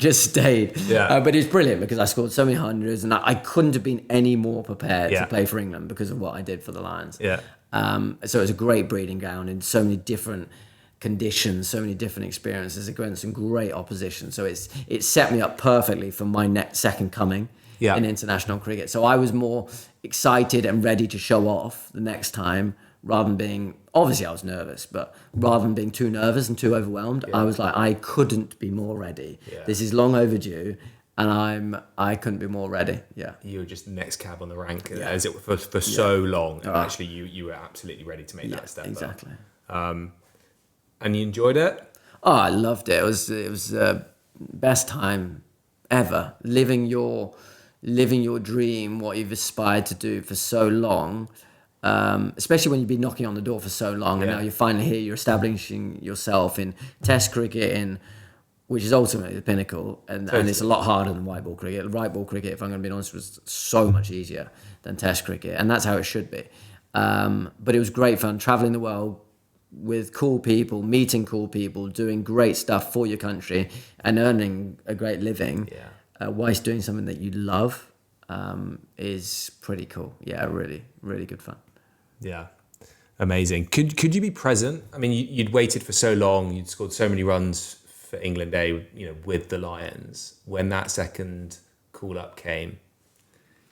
just stayed. But it's brilliant because I scored so many hundreds, and I couldn't have been any more prepared to play for England because of what I did for the Lions. So it was a great breeding ground in so many different conditions, so many different experiences against some great opposition. So it set me up perfectly for my second coming in international cricket. So I was more excited and ready to show off the next time, rather than being, obviously I was nervous, but rather than being too nervous and too overwhelmed, I was like, I couldn't be more ready. This is long overdue, and I couldn't be more ready. You were just the next cab on the rank as it for so long, and actually you were absolutely ready to make that step. Exactly. And you enjoyed it? Oh, I loved it. It was the best time ever. Living your dream, what you've aspired to do for so long. Especially when you've been knocking on the door for so long, and now you're finally here, you're establishing yourself in Test cricket, which is ultimately the pinnacle, and it's a lot harder than white ball cricket. White ball cricket, if I'm going to be honest, was so much easier than Test cricket, and that's how it should be. But it was great fun, traveling the world with cool people, meeting cool people, doing great stuff for your country, and earning a great living whilst doing something that you love. Is pretty cool. Really, really good fun. Yeah, amazing. Could you be present? I mean, you'd waited for so long. You'd scored so many runs for England A, with the Lions. When that second call up came,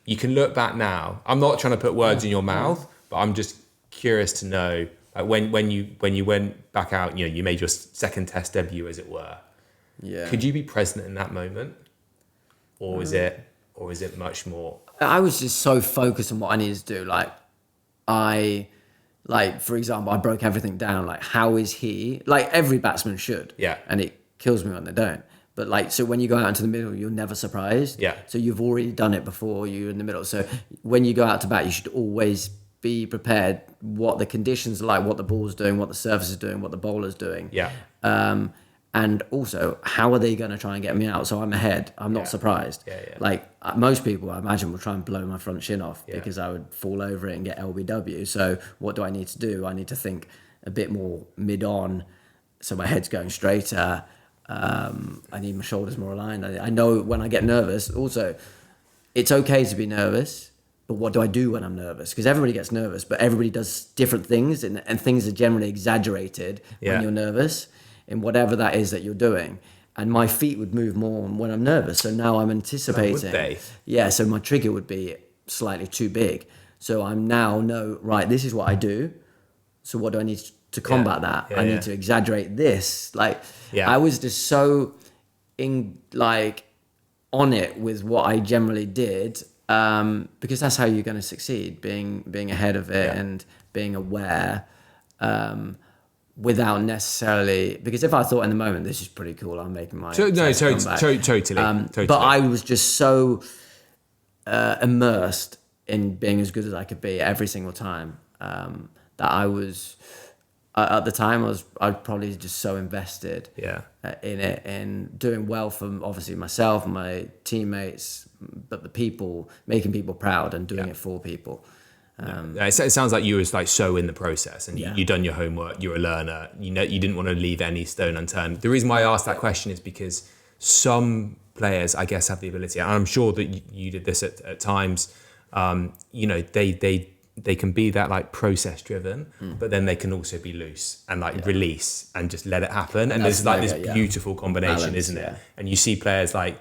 you can look back now. I'm not trying to put words in your mouth, but I'm just curious to know, like when you went back out, you made your second Test debut, as it were. Yeah. Could you be present in that moment, or is it much more? I was just so focused on what I needed to do. For example, I broke everything down. Like, how is he? Like every batsman should. Yeah. And it kills me when they don't. But so when you go out into the middle, you're never surprised. Yeah. So you've already done it before. You're in the middle. So when you go out to bat, you should always be prepared what the conditions are like, what the ball's doing, what the surface is doing, what the bowler's doing. Yeah. And also, how are they going to try and get me out? So I'm ahead. I'm not surprised. Like most people, I imagine, will try and blow my front shin off because I would fall over it and get LBW. So what do I need to do? I need to think a bit more mid-on, so my head's going straighter. I need my shoulders more aligned. I know when I get nervous. Also, it's okay to be nervous, but what do I do when I'm nervous? Because everybody gets nervous, but everybody does different things, and things are generally exaggerated when you're nervous, in whatever that is that you're doing. And my feet would move more when I'm nervous. So now I'm anticipating. Would they? Yeah, so my trigger would be slightly too big. So I'm now right, this is what I do. So what do I need to combat that? I need to exaggerate this. I was just so on it with what I generally did, because that's how you're going to succeed, being ahead of it and being aware, without necessarily, because if I thought in the moment, this is pretty cool, I'm making my totally. But I was just so immersed in being as good as I could be every single time, that I was at the time I was probably just so invested in it, and doing well for obviously myself and my teammates, but the people, making people proud and doing it for people. It sounds like you was like so in the process, and you done your homework. You're a learner. You didn't want to leave any stone unturned. The reason why I asked that question is because some players, I guess, have the ability, and I'm sure that you did this at times. They can be that like process driven, but then they can also be loose and release and just let it happen. And there's like this beautiful combination, balance, isn't it? And you see players like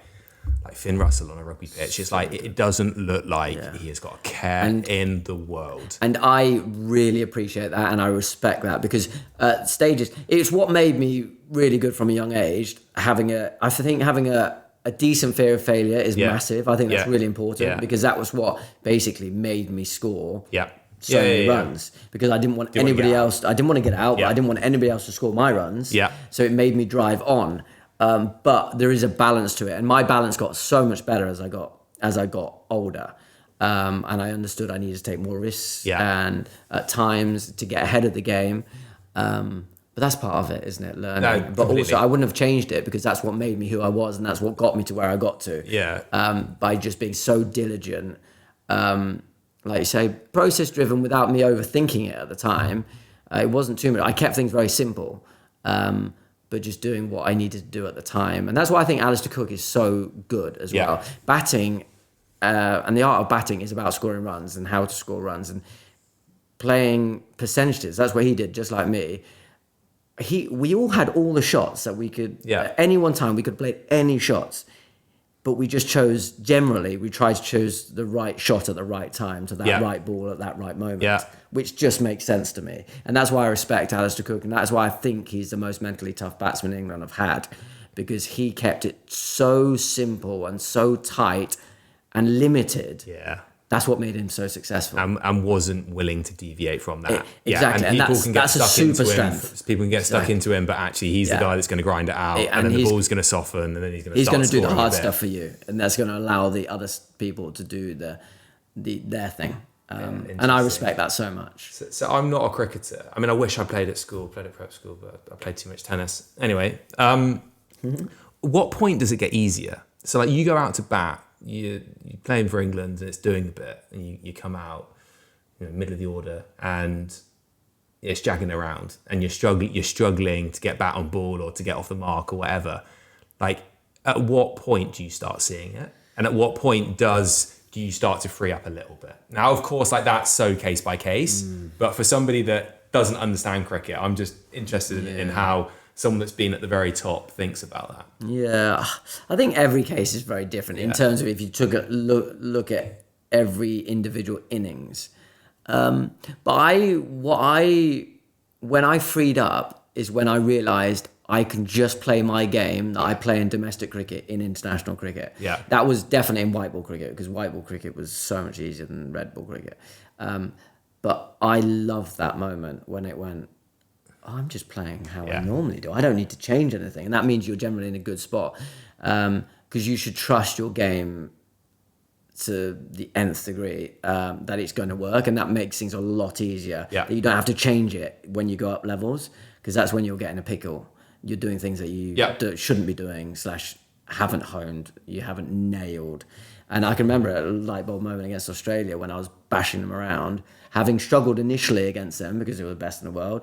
Finn Russell on a rugby pitch. It's like, it doesn't look like he has got a care in the world. And I really appreciate that, and I respect that, because stages, it's what made me really good from a young age. I think having a decent fear of failure is massive. I think that's really important, because that was what basically made me score so many runs, because I didn't want anybody else. I didn't want to get out, but I didn't want anybody else to score my runs. So it made me drive on. But there is a balance to it, and my balance got so much better as I got older, and I understood I needed to take more risks and at times to get ahead of the game. But that's part of it, isn't it? Learning. No, but completely. also, I wouldn't have changed it, because that's what made me who I was, and that's what got me to where I got to. By just being so diligent, like you say, process driven, without me overthinking it at the time. It wasn't too much. I kept things very simple. But just doing what I needed to do at the time. And that's why I think Alistair Cook is so good as well. Batting, and the art of batting is about scoring runs and how to score runs and playing percentages. That's what he did, just like me. We all had all the shots that we could, at any one time, we could play any shots. But we just we tried to choose the right shot at the right time to that right ball at that right moment, which just makes sense to me. And that's why I respect Alistair Cook, and that's why I think he's the most mentally tough batsman England have had, because he kept it so simple and so tight and limited. That's what made him so successful. And wasn't willing to deviate from that. Exactly. And people can get stuck into strength. him. People can get stuck into him, but actually he's the guy that's going to grind it out, and then the ball's going to soften, and then he's going to do the hard stuff for you, and that's going to allow the other people to do their thing. And I respect that so much. So I'm not a cricketer. I mean, I wish I played at prep school, but I played too much tennis. Anyway, what point does it get easier? So like, you go out to bat, you're playing for England and it's doing a bit, and you come out, middle of the order, and it's jagging around, and you're struggling to get bat on ball or to get off the mark or whatever. Like, at what point do you start seeing it? And at what point do you start to free up a little bit? Now, of course, like, that's so case by case, but for somebody that doesn't understand cricket, I'm just interested in how someone that's been at the very top thinks about that. Yeah, I think every case is very different in terms of if you took a look at every individual innings. But when I freed up is when I realised I can just play my game that I play in domestic cricket in international cricket. That was definitely in white ball cricket, because white ball cricket was so much easier than red ball cricket. But I loved that moment when it went, I'm just playing how I normally do. I don't need to change anything. And that means you're generally in a good spot, because you should trust your game to the nth degree, that it's going to work. And that makes things a lot easier. That you don't have to change it when you go up levels, because that's when you're getting a pickle. you're doing things that you shouldn't be doing / haven't honed, you haven't nailed. And I can remember a light bulb moment against Australia when I was bashing them around, having struggled initially against them because they were the best in the world.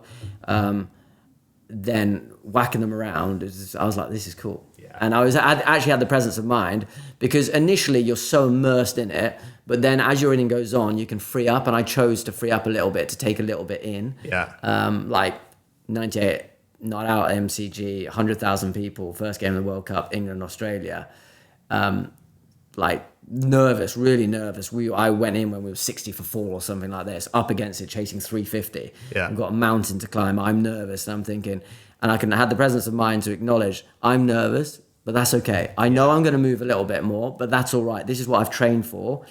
Then whacking them around, I was like, this is cool. Yeah. And I actually had the presence of mind, because initially you're so immersed in it, but then as your inning goes on, you can free up. And I chose to free up a little bit, to take a little bit in. Yeah. Like 98, not out at MCG, 100,000 people, first game of the World Cup, England, Australia. Like nervous, really nervous. I went in when we were 60 for 4 or something like this, up against it, chasing 350. Yeah. I've got a mountain to climb. I'm nervous, and I'm thinking, and I can have the presence of mind to acknowledge I'm nervous, but that's okay. I know I'm going to move a little bit more, but that's all right. This is what I've trained for.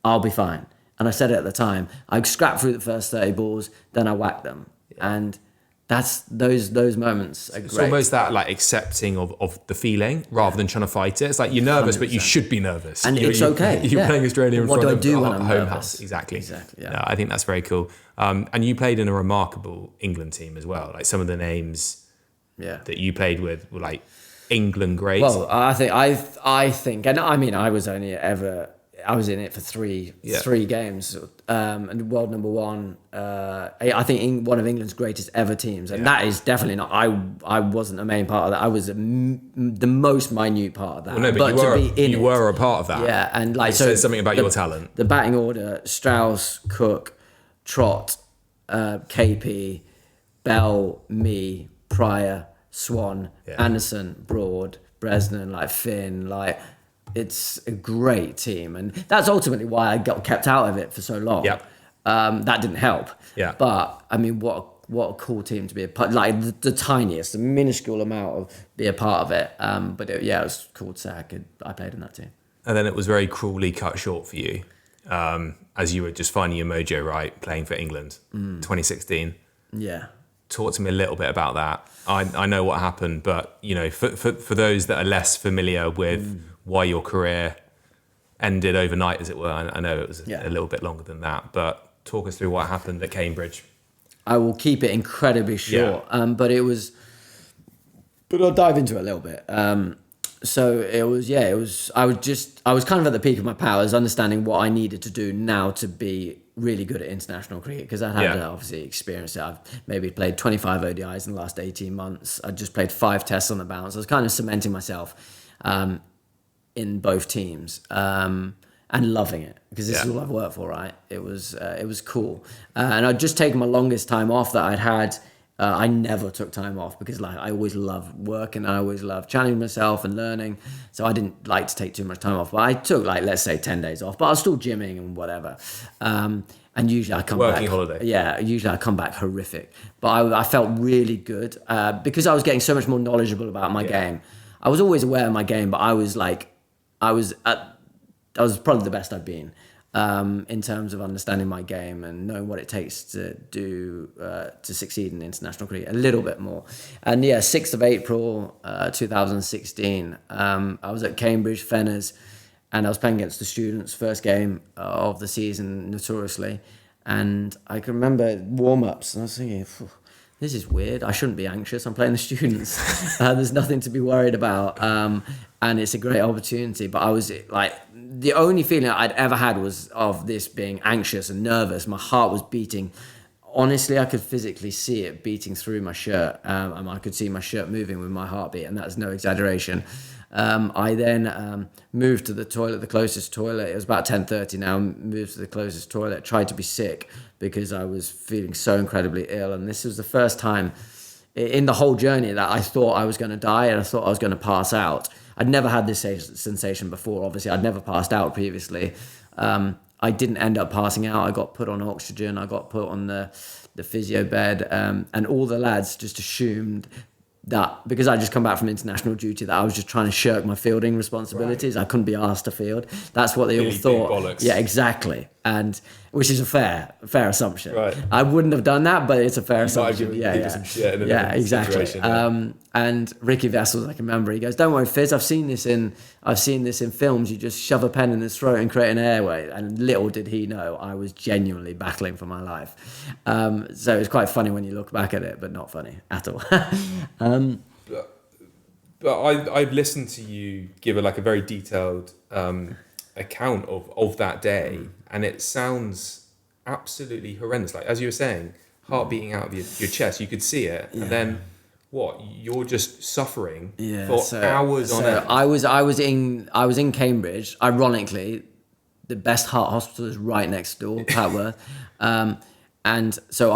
I'll be fine. And I said it at the time. I scrapped through the first 30 balls, then I whacked them. Yeah. And that's those moments are great. It's almost that like accepting of the feeling rather than trying to fight it. It's like you're nervous, 100%. But you should be nervous. And it's okay. You're playing Australia in what front do I do of when a I'm home nervous? house. Exactly. Yeah. No, I think that's very cool. And you played in a remarkable England team as well. Like some of the names that you played with were like England greats. Well, I think, and I mean, I was in it for three games, and world number one. I think one of England's greatest ever teams, and that is definitely not. I wasn't a main part of that. I was the most minute part of that. Well, no, but you were a part of that. Yeah, and like it says something about your talent. The batting order: Strauss, Cook, Trott, KP, Bell, me, Pryor, Swan, Anderson, Broad, Bresnan, like Finn, like. It's a great team, and that's ultimately why I got kept out of it for so long. Yeah. That didn't help. Yeah. But I mean, what a cool team to be a part. Like the tiniest, the minuscule amount of be a part of it. But it was cool to say I played in that team. And then it was very cruelly cut short for you, as you were just finding your mojo right, playing for England, 2016. Yeah. Talk to me a little bit about that. I know what happened, but you know, for those that are less familiar with why your career ended overnight, as it were. I know it was a little bit longer than that, but talk us through what happened at Cambridge. I will keep it incredibly short, but I'll dive into it a little bit. So it was, I was kind of at the peak of my powers, understanding what I needed to do now to be really good at international cricket, because I had obviously experienced it. I've maybe played 25 ODIs in the last 18 months. I just played 5 tests on the bounce. I was kind of cementing myself in both teams, and loving it, because this is all I've worked for, right? It was cool. And I'd just taken my longest time off that I'd had. I never took time off, because like I always loved working, and I always loved challenging myself and learning. So I didn't like to take too much time off. But I took like, let's say 10 days off, but I was still gymming and whatever. And usually I come back. Working holiday. Yeah, usually I come back horrific. But I felt really good, because I was getting so much more knowledgeable about my game. I was always aware of my game, but I was probably the best I've been. In terms of understanding my game and knowing what it takes to do to succeed in international cricket a little bit more. And 6th of April 2016, I was at Cambridge Fenners, and I was playing against the students, first game of the season, notoriously. And I can remember warm-ups, and I was thinking, this is weird. I shouldn't be anxious. I'm playing the students. There's nothing to be worried about. And it's a great opportunity. But I was like, the only feeling I'd ever had was of this being anxious and nervous. My heart was beating. Honestly, I could physically see it beating through my shirt. And I could see my shirt moving with my heartbeat. And that's no exaggeration. I then moved to the toilet, the closest toilet. It was about 10:30 now. Moved to the closest toilet. Tried to be sick because I was feeling so incredibly ill. And this was the first time in the whole journey that I thought I was going to die, and I thought I was going to pass out. I'd never had this sensation before. Obviously, I'd never passed out previously. I didn't end up passing out. I got put on oxygen. I got put on the physio bed. And all the lads just assumed that because I just come back from international duty, that I was just trying to shirk my fielding responsibilities. Right. I couldn't be asked to field. That's what they all thought. Bollocks. Yeah, exactly. And which is a fair assumption. Right. I wouldn't have done that, but it's a fair assumption. Yeah, exactly. Situation, and Ricky Vessels, I can remember, he goes, "Don't worry, Fizz, I've seen this in films. You just shove a pen in his throat and create an airway." And little did he know I was genuinely battling for my life. So it's quite funny when you look back at it, but not funny at all. I've listened to you give a very detailed account of that day, and it sounds absolutely horrendous. Like, as you were saying, heart beating out of your chest, you could see it, and then what? You're just suffering for hours on end. I was in Cambridge. Ironically, the best heart hospital is right next door, Patworth. And so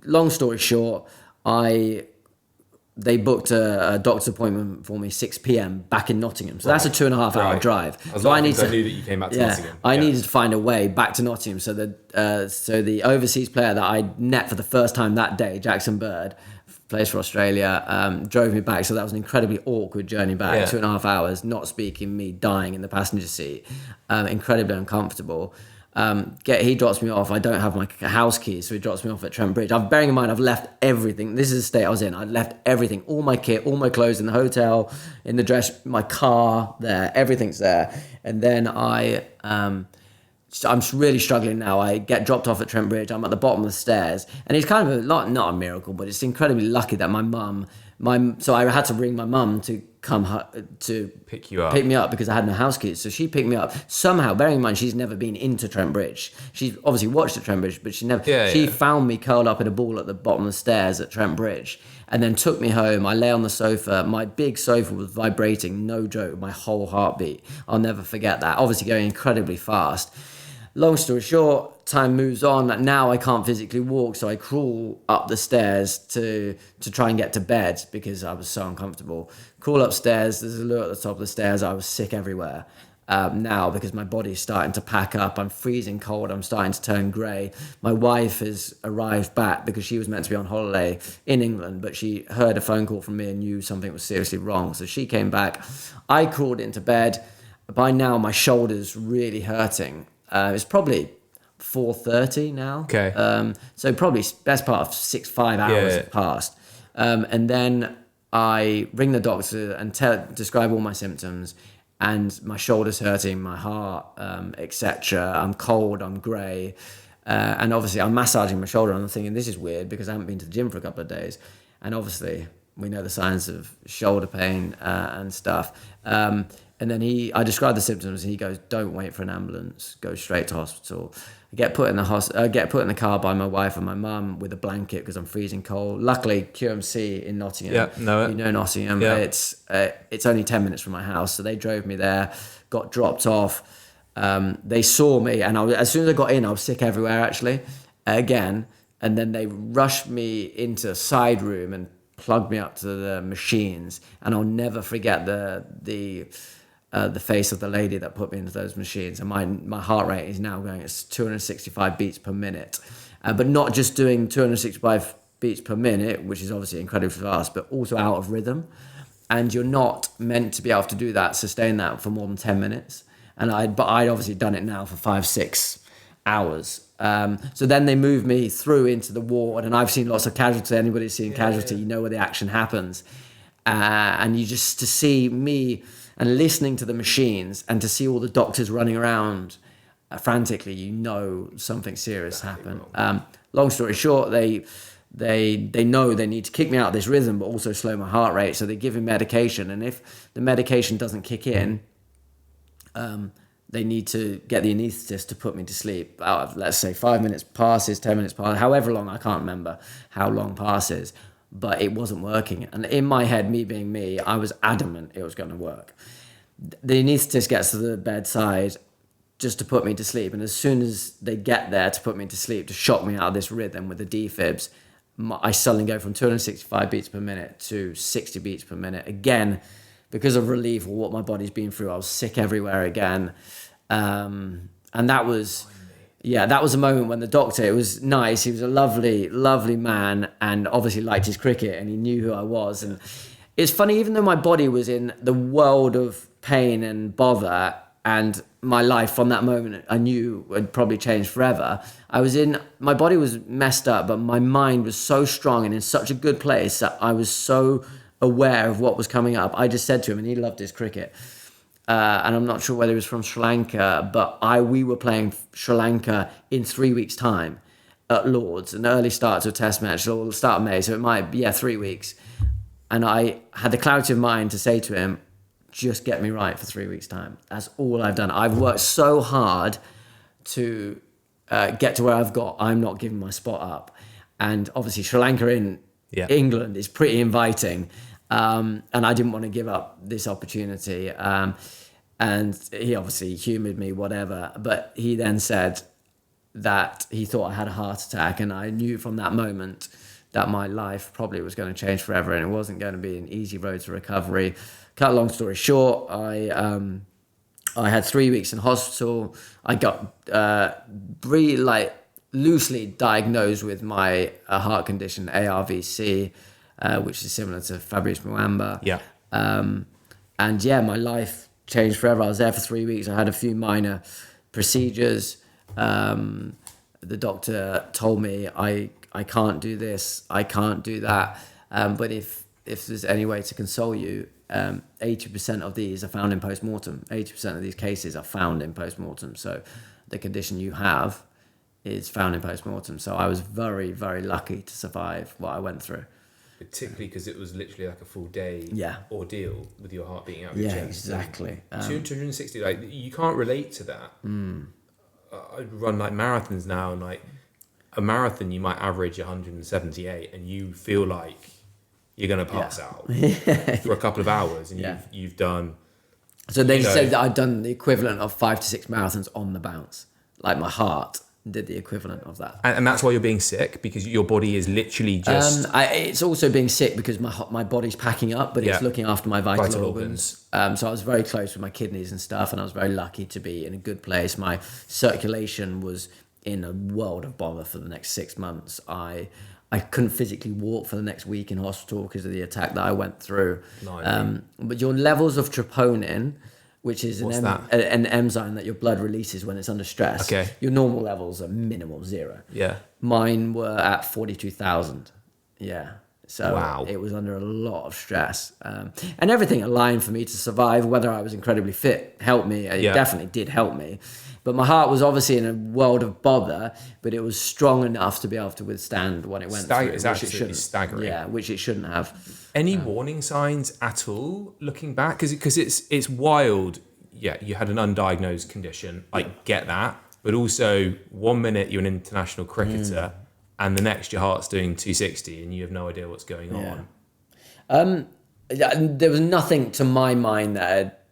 long story short, they booked a doctor's appointment for me 6 p.m. back in Nottingham. So that's a 2.5 hour drive. I knew that you came back to Nottingham. I needed to find a way back to Nottingham. So the overseas player that I met for the first time that day, Jackson Bird, plays for Australia, drove me back. So that was an incredibly awkward journey back, 2.5 hours, not speaking, me dying in the passenger seat, incredibly uncomfortable. He drops me off. I don't have my house keys, so he drops me off at Trent Bridge. Bearing in mind, I've left everything. This is the state I was in. I'd left everything, all my kit, all my clothes in the hotel, in the dress, my car there, everything's there. And then I'm really struggling now. I get dropped off at Trent Bridge. I'm at the bottom of the stairs, and it's kind of not a miracle, but it's incredibly lucky that so I had to ring my mum to come to pick me up because I had no house keys. So she picked me up somehow, bearing in mind she's never been into Trent Bridge. She's obviously watched at Trent Bridge, but she found me curled up in a ball at the bottom of the stairs at Trent Bridge and then took me home. I lay on the sofa. My big sofa was vibrating, no joke, my whole heartbeat. I'll never forget that. Obviously going incredibly fast. Long story short, time moves on. Now I can't physically walk, so I crawl up the stairs to try and get to bed because I was so uncomfortable. Crawl upstairs, there's a loo at the top of the stairs. I was sick everywhere now because my body's starting to pack up. I'm freezing cold. I'm starting to turn grey. My wife has arrived back because she was meant to be on holiday in England, but she heard a phone call from me and knew something was seriously wrong. So she came back. I crawled into bed. By now, my shoulder's really hurting. It's probably 4:30 now. Okay. So probably best part of 5 hours have passed. And then I ring the doctor and describe all my symptoms, and my shoulder's hurting, my heart, etc. I'm cold, I'm grey. And obviously I'm massaging my shoulder and I'm thinking, this is weird because I haven't been to the gym for a couple of days. And obviously we know the signs of shoulder pain and stuff. And then I described the symptoms, and he goes, "Don't wait for an ambulance. Go straight to hospital." I get put in the car by my wife and my mum with a blanket because I'm freezing cold. Luckily, QMC in Nottingham. Yeah, know it. You know Nottingham. Yeah. It's only 10 minutes from my house, so they drove me there. Got dropped off. They saw me, and as soon as I got in, I was sick everywhere actually, again. And then they rushed me into a side room and plugged me up to the machines. And I'll never forget the face of the lady that put me into those machines. And my heart rate is now going at 265 beats per minute. But not just doing 265 beats per minute, which is obviously incredibly fast, but also out of rhythm. And you're not meant to be able to do that, sustain that for more than 10 minutes. But I'd obviously done it now for 5-6 hours. So then they moved me through into the ward, and I've seen lots of casualty. Anybody's seen casualty, you know where the action happens. And you just to see me and listening to the machines and to see all the doctors running around frantically, you know something serious happened. Long story short, they know they need to kick me out of this rhythm, but also slow my heart rate. So they give me medication, and if the medication doesn't kick in, they need to get the anaesthetist to put me to sleep. Let's say 5 minutes passes, 10 minutes passes, however long, I can't remember how long passes, but it wasn't working. And in my head, me being me, I was adamant it was going to work. The anaesthetist gets to the bedside just to put me to sleep. And as soon as they get there to put me to sleep, to shock me out of this rhythm with the defibs, I suddenly go from 265 beats per minute to 60 beats per minute. Again, because of relief of what my body's been through, I was sick everywhere again. And that was a moment when the doctor, it was nice. He was a lovely, lovely man and obviously liked his cricket and he knew who I was. And it's funny, even though my body was in the world of pain and bother, and my life from that moment I knew would probably change forever. My body was messed up, but my mind was so strong and in such a good place that I was so aware of what was coming up. I just said to him, and he loved his cricket. And I'm not sure whether he was from Sri Lanka, but we were playing Sri Lanka in 3 weeks' time at Lord's, an early start to a test match, or the start of May, so it might be, 3 weeks. And I had the clarity of mind to say to him, just get me right for 3 weeks' time. That's all I've done. I've worked so hard to get to where I've got. I'm not giving my spot up. And obviously Sri Lanka in England is pretty inviting. And I didn't want to give up this opportunity. And he obviously humoured me, whatever. But he then said that he thought I had a heart attack. And I knew from that moment that my life probably was going to change forever. And it wasn't going to be an easy road to recovery. Cut a long story short, I had 3 weeks in hospital. I got loosely diagnosed with my heart condition, ARVC, which is similar to Fabrice Muamba. Yeah. And my life changed forever. I was there for 3 weeks. I had a few minor procedures. The doctor told me I can't do this, I can't do that. But if there's any way to console you, 80% of these are found in post-mortem. 80% of these cases are found in post-mortem. So the condition you have is found in post-mortem. So I was very, very lucky to survive what I went through. Particularly because it was literally like a full day ordeal with your heart beating out of your chest. Yeah, exactly. 260, like, you can't relate to that. I run like marathons now, and like a marathon you might average 178 and you feel like you're going to pass out for a couple of hours, and you've done... So they said that I'd done the equivalent of 5 to 6 marathons on the bounce. Like my heart did the equivalent of that. And that's why you're being sick, because your body is literally just... it's also being sick because my body's packing up, but it's looking after my vital organs. So I was very close with my kidneys and stuff, and I was very lucky to be in a good place. My circulation was in a world of bother for the next 6 months. I couldn't physically walk for the next week in hospital because of the attack that I went through. But your levels of troponin, which is an enzyme that your blood releases when it's under stress, your normal levels are minimal, 0. Yeah. Mine were at 42,000. Yeah. So it was under a lot of stress. And everything aligned for me to survive. Whether I was incredibly fit helped me. It definitely did help me. But my heart was obviously in a world of bother, but it was strong enough to be able to withstand what it went through. It's absolutely staggering. Yeah, which it shouldn't have. Any warning signs at all looking back? Because it's wild. Yeah, you had an undiagnosed condition. I get that. But also, 1 minute you're an international cricketer, and the next your heart's doing 260 and you have no idea what's going on. There was nothing to my mind that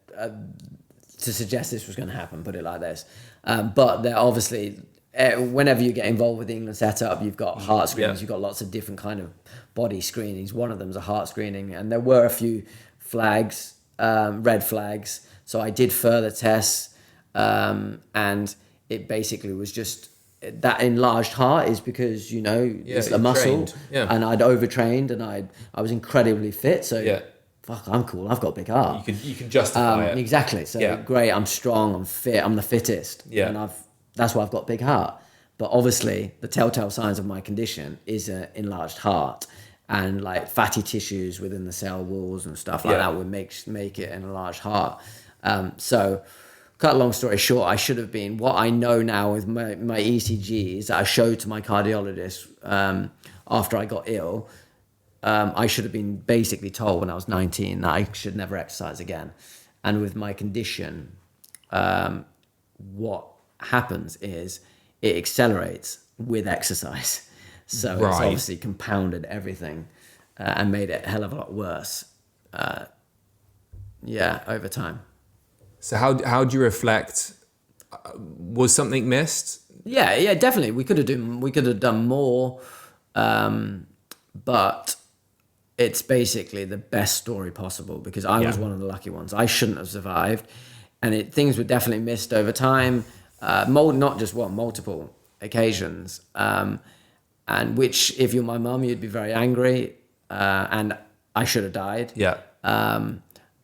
to suggest this was going to happen, put it like this. But there obviously, whenever you get involved with the England setup, you've got heart screenings, you've got lots of different kind of body screenings. One of them is a heart screening, and there were a few flags, red flags. So I did further tests, and it basically was just that enlarged heart is because, it's a muscle, and I'd overtrained, and I was incredibly fit. So fuck, I'm cool. I've got a big heart. You can justify it. Exactly. So great. I'm strong. I'm fit. I'm the fittest. Yeah. And that's why I've got a big heart. But obviously, the telltale signs of my condition is an enlarged heart, and like fatty tissues within the cell walls and stuff like that would make it an enlarged heart. So, cut a long story short, I should have been, what I know now with my ECGs that I showed to my cardiologist after I got ill, I should have been basically told when I was 19 that I should never exercise again. And with my condition, what happens is it accelerates with exercise. So it's obviously compounded everything and made it a hell of a lot worse. Over time. So how do you reflect? Was something missed? Yeah, definitely. We could have done more, but it's basically the best story possible because I was one of the lucky ones. I shouldn't have survived, and things were definitely missed over time. Not just multiple occasions, and which, if you're my mum, you'd be very angry, and I should have died. Yeah.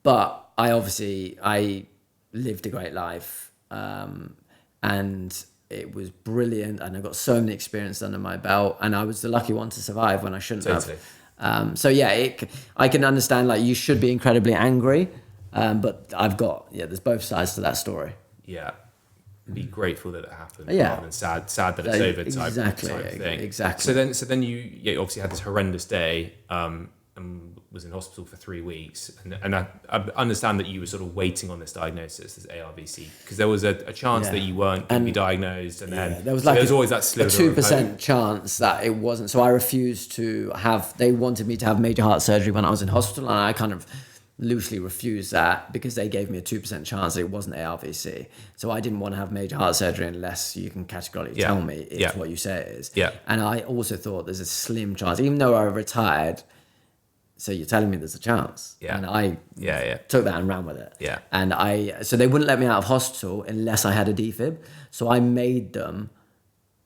But I lived a great life, and it was brilliant, and I got so many experiences under my belt, and I was the lucky one to survive when I shouldn't have. I can understand, like, you should be incredibly angry, but there's both sides to that story. Yeah. Be grateful that it happened, rather than sad that it's over type thing. Exactly. So then you obviously had this horrendous day, and was in hospital for 3 weeks, and I understand that you were sort of waiting on this diagnosis, this ARVC, because there was a chance that you weren't going to be diagnosed, and then there was so there's always that sliver a 2% chance that it wasn't. So I refused to have. They wanted me to have major heart surgery when I was in hospital, and I kind of loosely refused that because they gave me a 2% chance that it wasn't ARVC. So I didn't want to have major heart surgery unless you can categorically tell me it's what you say it is. Yeah. And I also thought there's a slim chance, even though I retired. So you're telling me there's a chance. Yeah. And I took that and ran with it. Yeah. And so they wouldn't let me out of hospital unless I had a defib. So I made them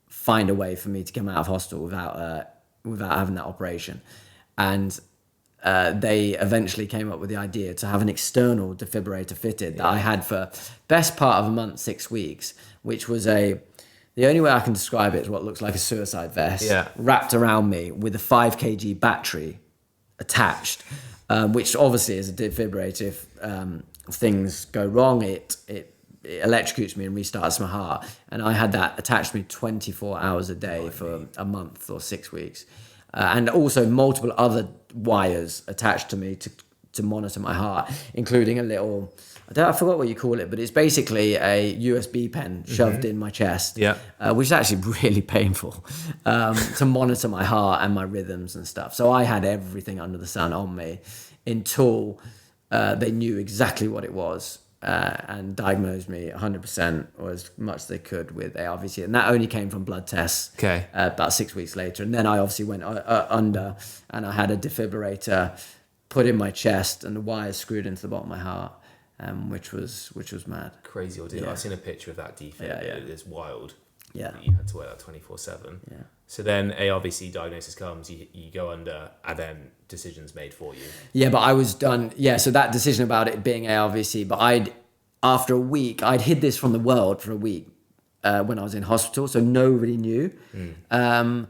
find a way for me to come out of hospital without having that operation. And they eventually came up with the idea to have an external defibrillator fitted that I had for best part of a month, 6 weeks, which was the only way I can describe it is what looks like a suicide vest wrapped around me with a 5 kg battery attached, which obviously is a defibrillator. If things go wrong, it electrocutes me and restarts my heart. And I had that attached to me 24 hours a day for a month or 6 weeks. And also multiple other wires attached to me to monitor my heart, including a little, I forgot what you call it, but it's basically a USB pen shoved in my chest, which is actually really painful, to monitor my heart and my rhythms and stuff. So I had everything under the sun on me until they knew exactly what it was. And diagnosed me 100% or as much as they could with ARVC. And that only came from blood tests about 6 weeks later. And then I obviously went under and I had a defibrillator put in my chest and the wires screwed into the bottom of my heart, which was mad. Crazy ordeal. I've seen a picture of that defib. It's wild. Yeah. You had to wear that 24/7. Yeah. So then ARVC diagnosis comes, you go under, and then decisions made for you. Yeah, but I was done. Yeah, so that decision about it being ARVC, but after a week, I'd hid this from the world for a week when I was in hospital, so nobody knew. And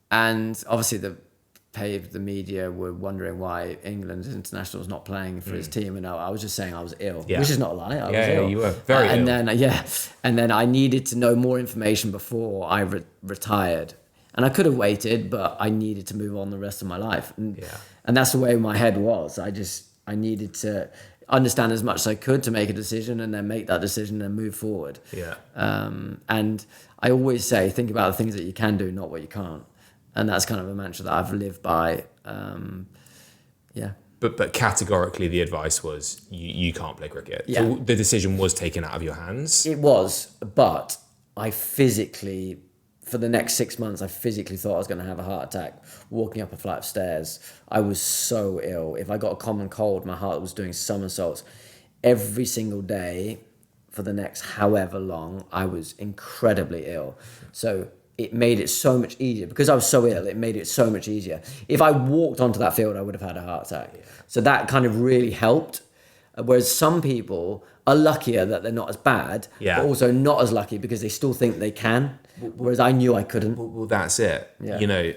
obviously the media were wondering why England's international was not playing for his team, and I was just saying I was ill, which is not a lie. I was ill. You were very ill. And then I needed to know more information before I retired, and I could have waited, but I needed to move on the rest of my life, and that's the way my head was. I needed to understand as much as I could to make a decision, and then make that decision and move forward. And I always say, think about the things that you can do, not what you can't. And that's kind of a mantra that I've lived by. But categorically, the advice was you can't play cricket. Yeah. So the decision was taken out of your hands. It was, but I physically, for the next 6 months, I physically thought I was going to have a heart attack walking up a flight of stairs. I was so ill. If I got a common cold, my heart was doing somersaults. Every single day for the next however long, I was incredibly ill. So it made it so much easier. Because I was so ill, it made it so much easier. If I walked onto that field, I would have had a heart attack. So that kind of really helped. Whereas some people are luckier that they're not as bad, but also not as lucky because they still think they can. Whereas I knew I couldn't. Well, that's it. Yeah. You know,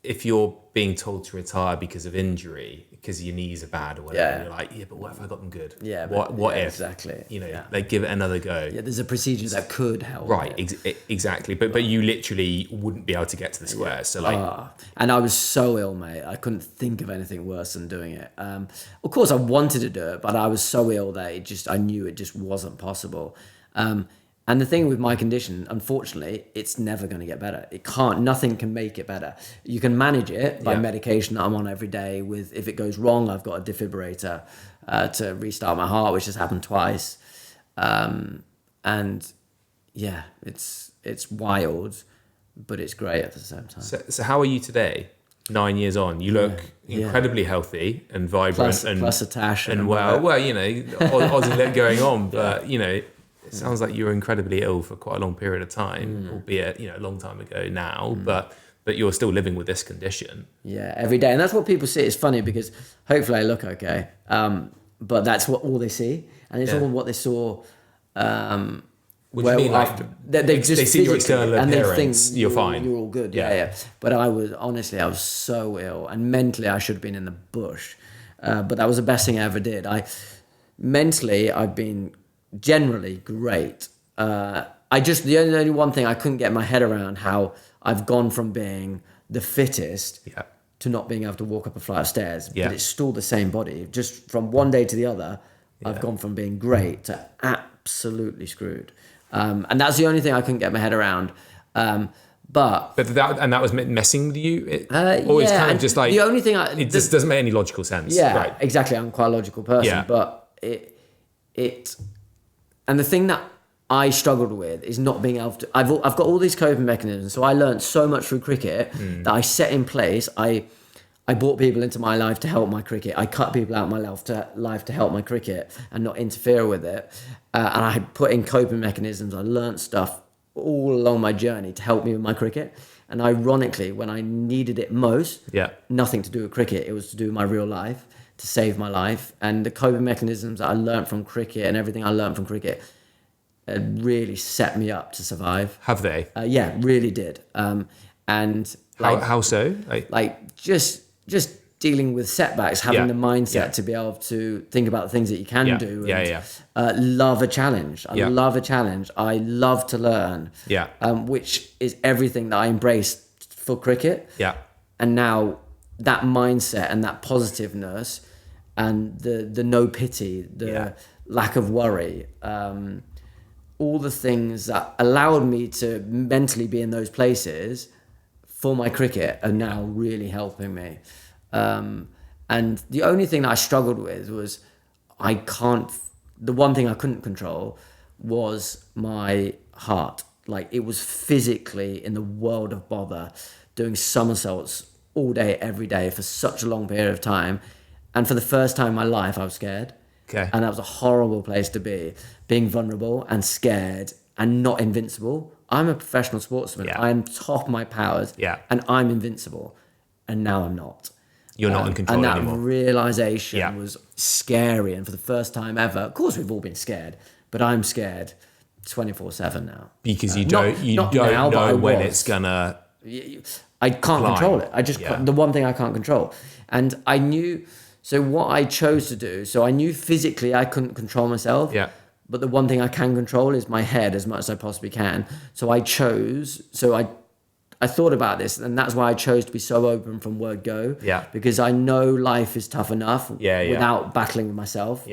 if you're being told to retire because of injury, because your knees are bad or whatever, you're like, but what if I got them good? Yeah. What if? Exactly. You know, they give it another go. Yeah, there's a procedure that could help. Right, exactly. But you literally wouldn't be able to get to the square. So and I was so ill, mate. I couldn't think of anything worse than doing it. Of course, I wanted to do it, but I was so ill that I knew it just wasn't possible. And the thing with my condition, unfortunately, it's never going to get better. Nothing can make it better. You can manage it by medication that I'm on every day if it goes wrong, I've got a defibrillator to restart my heart, which has happened twice. And yeah, it's wild, but it's great at the same time. So how are you today? 9 years on, you look incredibly healthy and vibrant, plus a tash and well, you know, Aussie lit going on, but you know, it sounds like you were incredibly ill for quite a long period of time, albeit, you know, a long time ago now, but you're still living with this condition. Yeah, every day. And that's what people see. It's funny because hopefully I look okay. But that's all they see. And it's all what they saw. What do you mean? Like, they see your external appearance, you're fine. You're all good. Yeah. But I was so ill. And mentally I should have been in the bush. But that was the best thing I ever did. Mentally, I've been generally great. The only one thing I couldn't get my head around, how I've gone from being the fittest to not being able to walk up a flight of stairs, Yeah. but it's still the same body. Just from one day to the other, I've gone from being great to absolutely screwed. And that's the only thing I couldn't get my head around. But that was messing with you, or it's kind of just like the only thing it just doesn't make any logical sense. Yeah, right. exactly. I'm quite a logical person, Yeah. but and the thing that I struggled with is not being able to. I've got all these coping mechanisms, so I learned so much through cricket that I set in place. I brought people into my life to help my cricket. I cut people out of my life to help my cricket and not interfere with it. And I had put in coping mechanisms. I learned stuff all along my journey to help me with my cricket. And ironically, when I needed it most, nothing to do with cricket. It was to do with my real life, to save my life. And the coping mechanisms that I learned from cricket and everything I learned from cricket really set me up to survive. Have they? Yeah, really did. And How so? like just dealing with setbacks, having the mindset to be able to think about the things that you can do. And, love a challenge. I love a challenge. I love to learn. Which is everything that I embraced for cricket. And now that mindset and that positiveness and the no pity, the lack of worry, all the things that allowed me to mentally be in those places for my cricket are now really helping me. And the only thing that I struggled with was the one thing I couldn't control was my heart. Like, it was physically in the world of bother, doing somersaults all day, every day for such a long period of time. And for the first time in my life, I was scared. Okay. And that was a horrible place to be, being vulnerable and scared and not invincible. I'm a professional sportsman. I'm top of my powers and I'm invincible. And now I'm not. You're not in control anymore. And that realization was scary. And for the first time ever, of course we've all been scared, but I'm scared 24/7 now. Because you don't know when it's gonna. I can't control it. The one thing I can't control. And I knew, so what I chose to do, so I knew physically I couldn't control myself. But the one thing I can control is my head as much as I possibly can. So I thought about this, and that's why I chose to be so open from word go. Because I know life is tough enough without battling with myself.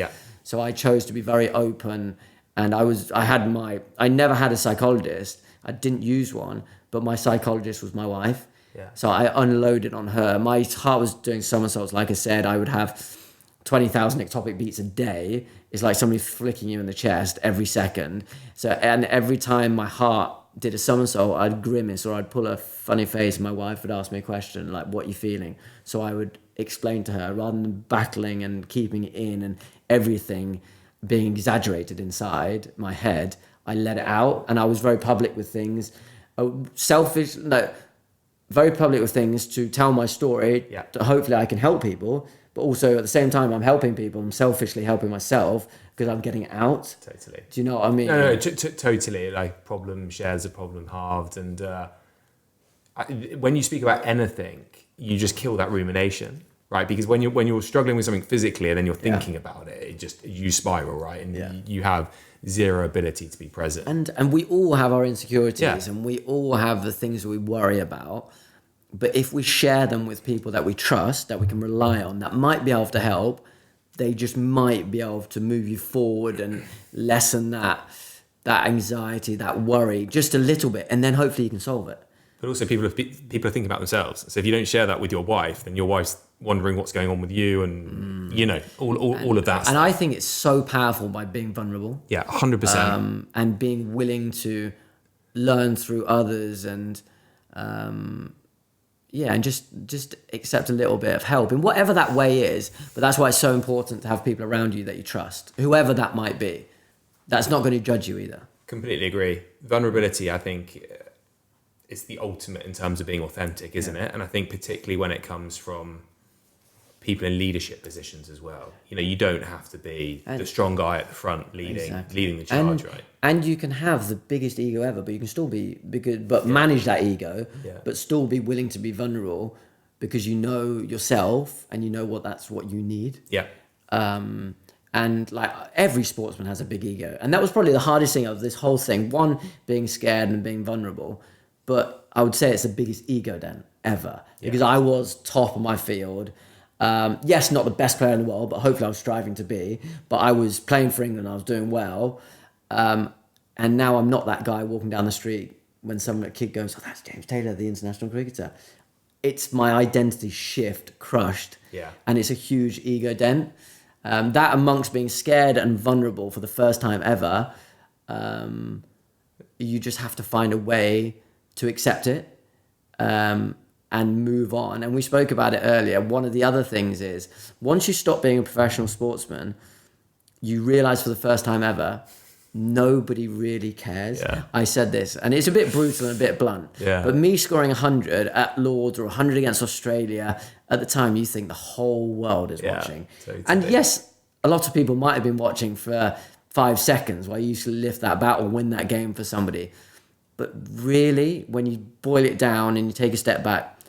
So I chose to be very open, and I never had a psychologist. I didn't use one, but my psychologist was my wife. So I unloaded on her. My heart was doing somersaults. Like I said, I would have 20,000 ectopic beats a day. It's like somebody flicking you in the chest every second. So, and every time my heart did a somersault, I'd grimace or I'd pull a funny face. My wife would ask me a question like, "What are you feeling?" So I would explain to her, rather than battling and keeping it in and everything being exaggerated inside my head. I let it out, and I was very public with things. Very public with things to tell my story. To hopefully I can help people, but also at the same time I'm helping people. I'm selfishly helping myself because I'm getting it out. Totally. Do you know what I mean? No, totally. Like, problem shares a problem halved, and when you speak about anything, you just kill that rumination, right? Because when you're struggling with something physically and then you're thinking about it, you spiral, right? And you have zero ability to be present. And we all have our insecurities and we all have the things we worry about. But if we share them with people that we trust, that we can rely on, that might be able to help, they just might be able to move you forward and lessen that anxiety, that worry just a little bit, and then hopefully you can solve it. But also people are thinking about themselves. So if you don't share that with your wife, then your wife's wondering what's going on with you, and all of that stuff. And I think it's so powerful by being vulnerable. 100%. And being willing to learn through others and and just accept a little bit of help in whatever that way is. But that's why it's so important to have people around you that you trust, whoever that might be. That's not going to judge you either. Completely agree. Vulnerability, I think, is the ultimate in terms of being authentic, isn't it? And I think particularly when it comes from people in leadership positions as well. You don't have to be the strong guy at the front leading the charge, right? And you can have the biggest ego ever, but you can still be manage that ego, but still be willing to be vulnerable because you know yourself and you know that's what you need. And like every sportsman has a big ego, and that was probably the hardest thing of this whole thing. One, being scared and being vulnerable, but I would say it's the biggest ego then. ever because I was top of my field. Yes, not the best player in the world, but hopefully I was striving to be. But I was playing for England, I was doing well. And now I'm not that guy walking down the street when a kid goes, oh, that's James Taylor, the international cricketer. It's my identity crushed. Yeah. And it's a huge ego dent. That amongst being scared and vulnerable for the first time ever, you just have to find a way to accept it and move on. And we spoke about it earlier. One of the other things is once you stop being a professional sportsman, you realize for the first time ever, nobody really cares. Yeah. I said this, and it's a bit brutal and a bit blunt. Yeah. But me scoring 100 at Lords or 100 against Australia, at the time, you think the whole world is watching. Totally. And yes, a lot of people might have been watching for 5 seconds while you used to lift that bat or win that game for somebody. But really, when you boil it down and you take a step back,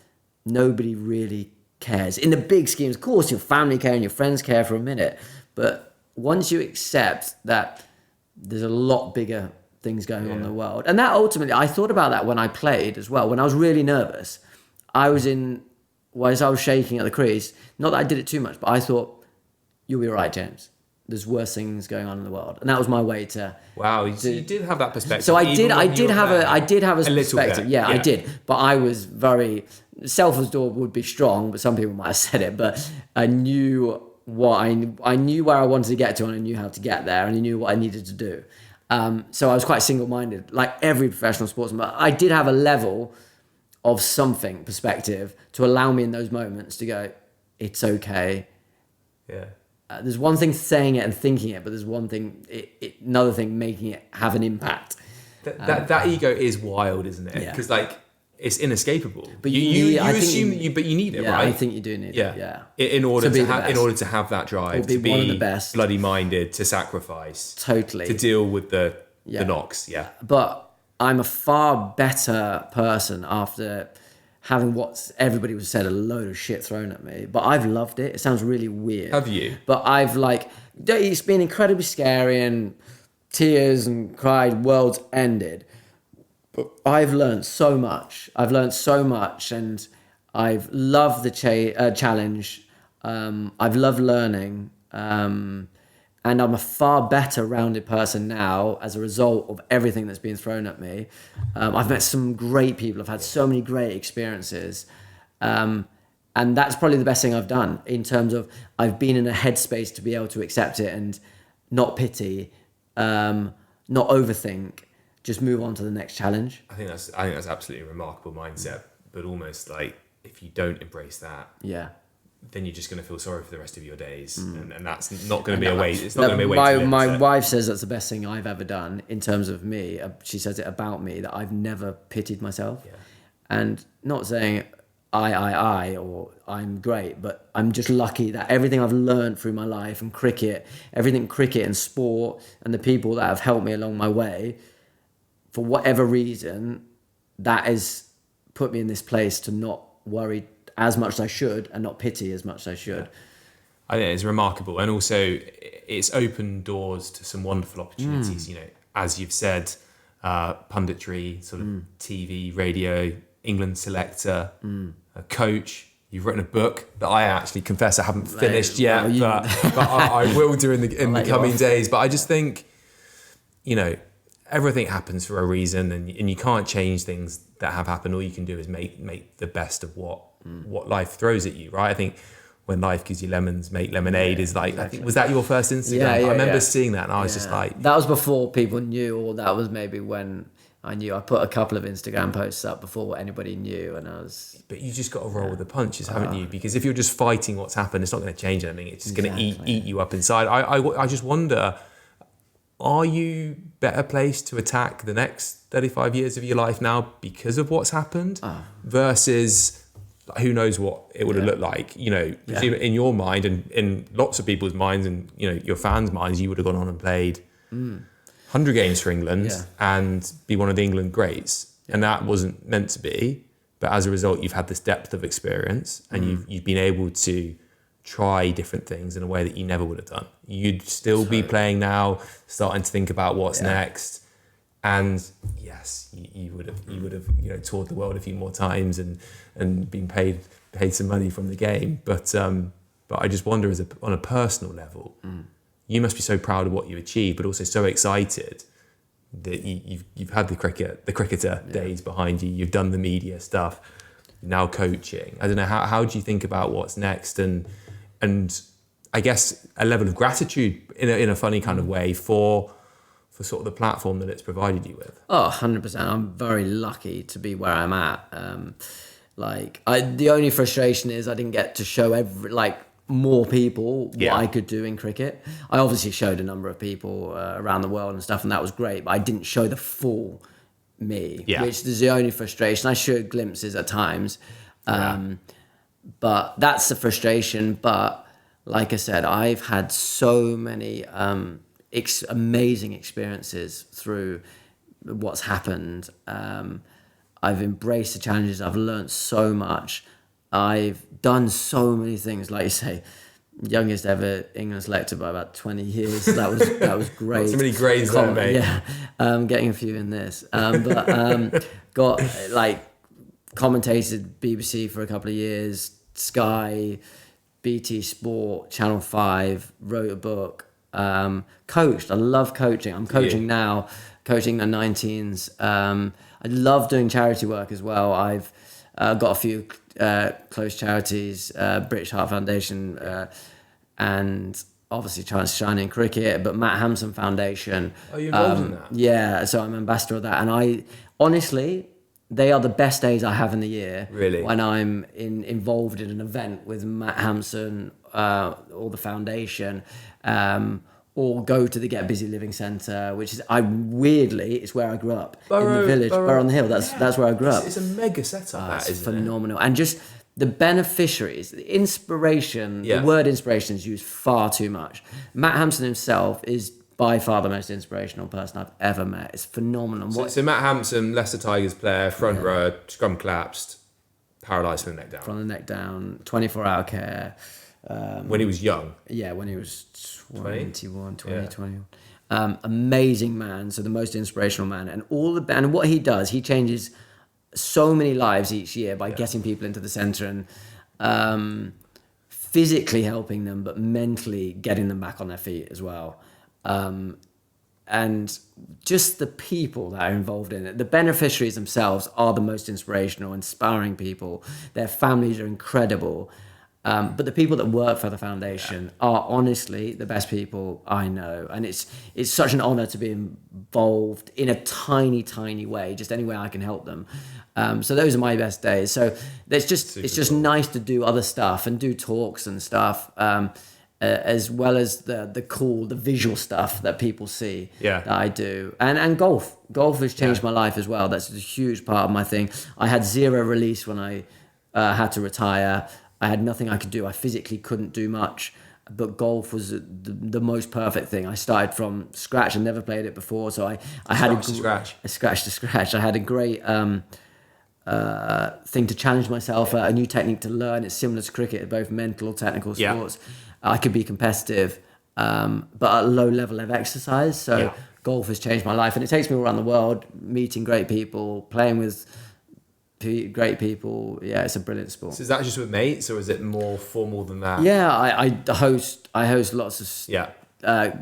nobody really cares. In the big schemes, of course, your family care and your friends care for a minute. But once you accept that there's a lot bigger things going on in the world. And that ultimately, I thought about that when I played as well. When I was really nervous, I was shaking at the crease. Not that I did it too much, but I thought, you'll be all right, James. There's worse things going on in the world. And that was my way to... Wow, you did have that perspective. So I did have a perspective. Yeah, I did. But I was very... Self-absorbed would be strong, but some people might have said it. But I knew I knew where I wanted to get to, and I knew how to get there, and I knew what I needed to do. So I was quite single-minded, like every professional sportsman. But I did have a level of something perspective to allow me in those moments to go, it's okay. Yeah. There's one thing saying it and thinking it, but there's one thing, another thing making it have an impact. That ego is wild, isn't it? Yeah. Because it's inescapable. But you assume that you need it, right? I think you do need it. Yeah. In order to have that drive, to be one of the best, bloody minded, to sacrifice, totally, to deal with the knocks. Yeah. But I'm a far better person after having what everybody was said a load of shit thrown at me. But I've loved it. It sounds really weird. Have you? But it's been incredibly scary and tears and cried, worlds ended. But I've learned so much. And I've loved the challenge. I've loved learning. And I'm a far better rounded person now as a result of everything that's been thrown at me. I've met some great people. I've had so many great experiences. And that's probably the best thing I've done in terms of I've been in a headspace to be able to accept it and not pity, not overthink, just move on to the next challenge. I think that's absolutely a remarkable mindset, but almost like if you don't embrace that, then you're just going to feel sorry for the rest of your days, and that's not going to be a way. It's not going to be a way to live. My wife says that's the best thing I've ever done in terms of me. She says it about me that I've never pitied myself, and not saying I or I'm great, but I'm just lucky that everything I've learned through my life and cricket and sport and the people that have helped me along my way, for whatever reason, that has put me in this place to not worry as much as I should and not pity as much as I should. I think it's remarkable, and also it's opened doors to some wonderful opportunities. You know, as you've said, punditry, sort of TV, radio, England selector, a coach. You've written a book that I actually confess I haven't finished yet, but I will do in the coming days. But I just think, you know, everything happens for a reason, and you can't change things that have happened. All you can do is make the best of what life throws at you, right? I think when life gives you lemons, make lemonade is like, exactly. I think, was that your first Instagram? I remember seeing that, and I was just like... That was before people knew, or that was maybe when I knew. I put a couple of Instagram posts up before anybody knew, and I was... But you just got to roll with the punches, haven't you? Because if you're just fighting what's happened, it's not going to change anything. It's just going to eat you up inside. I just wonder... Are you better placed to attack the next 35 years of your life now because of what's happened versus who knows what it would have looked like? You know, in your mind and in lots of people's minds and, you know, your fans' minds, you would have gone on and played 100 games for England and be one of the England greats. And that wasn't meant to be. But as a result, you've had this depth of experience and you've been able to try different things in a way that you never would have done. You'd still be playing now, starting to think about what's next. And yes, you would have toured the world a few more times and been paid some money from the game. But I just wonder, on a personal level, you must be so proud of what you achieved, but also so excited that you've had the cricketer days behind you. You've done the media stuff, now coaching. I don't know, how do you think about what's next, and I guess a level of gratitude in a funny kind of way for sort of the platform that it's provided you with? Oh, 100%. I'm very lucky to be where I'm at. The only frustration is I didn't get to show more people what I could do in cricket. I obviously showed a number of people around the world and stuff, and that was great, but I didn't show the full me, which is the only frustration. I showed glimpses at times, but that's the frustration. But like I said, I've had so many amazing experiences through what's happened. I've embraced the challenges. I've learned so much. I've done so many things, like you say, youngest ever England selected by about 20 years. That was great. Not so many grades there, mate. Yeah, getting a few in this. Got commentated BBC for a couple of years, Sky, BT Sport, Channel 5, wrote a book, coached. I love coaching. I'm coaching now, coaching the 19s. I love doing charity work as well. I've got a few close charities, British Heart Foundation, and obviously Shining Cricket, but Matt Hampson Foundation. Oh, you're involved in that? Yeah, so I'm ambassador of that. And I, honestly, they are the best days I have in the year. Really? When I'm involved in an event with Matt Hampson or the foundation, or go to the Get Busy Living Centre, which is, it's where I grew up, in the village, Borough on the Hill. That's where I grew up. It's a mega setup, it's phenomenal. And just the beneficiaries, the inspiration, the word inspiration is used far too much. Matt Hampson himself is by far the most inspirational person I've ever met. It's phenomenal. So Matt Hampson, Leicester Tigers player, front row, scrum collapsed, paralysed from the neck down. From the neck down, 24-hour care. When he was young? Yeah, when he was 21. Amazing man, so the most inspirational man. And what he does, he changes so many lives each year by getting people into the centre and physically helping them, but mentally getting them back on their feet as well. And just the people that are involved in it. The beneficiaries themselves are the most inspirational, inspiring people. Their families are incredible. But the people that work for the foundation are honestly the best people I know. And it's such an honour to be involved in a tiny, tiny way, just any way I can help them. So those are my best days. So it's just nice to do other stuff and do talks and stuff, as well as the visual stuff that people see that I do. And golf has changed my life as well. That's a huge part of my thing. I had zero release when I had to retire. I had nothing I could do. I physically couldn't do much, but golf was the most perfect thing. I started from scratch and never played it before, so I had scratch to scratch. I had a great thing to challenge myself, a new technique to learn. It's similar to cricket, both mental, technical sports. I could be competitive, but at a low level of exercise. So golf has changed my life, and it takes me all around the world, meeting great people, playing with great people. It's a brilliant sport. So is that just with mates, or is it more formal than that? I host lots of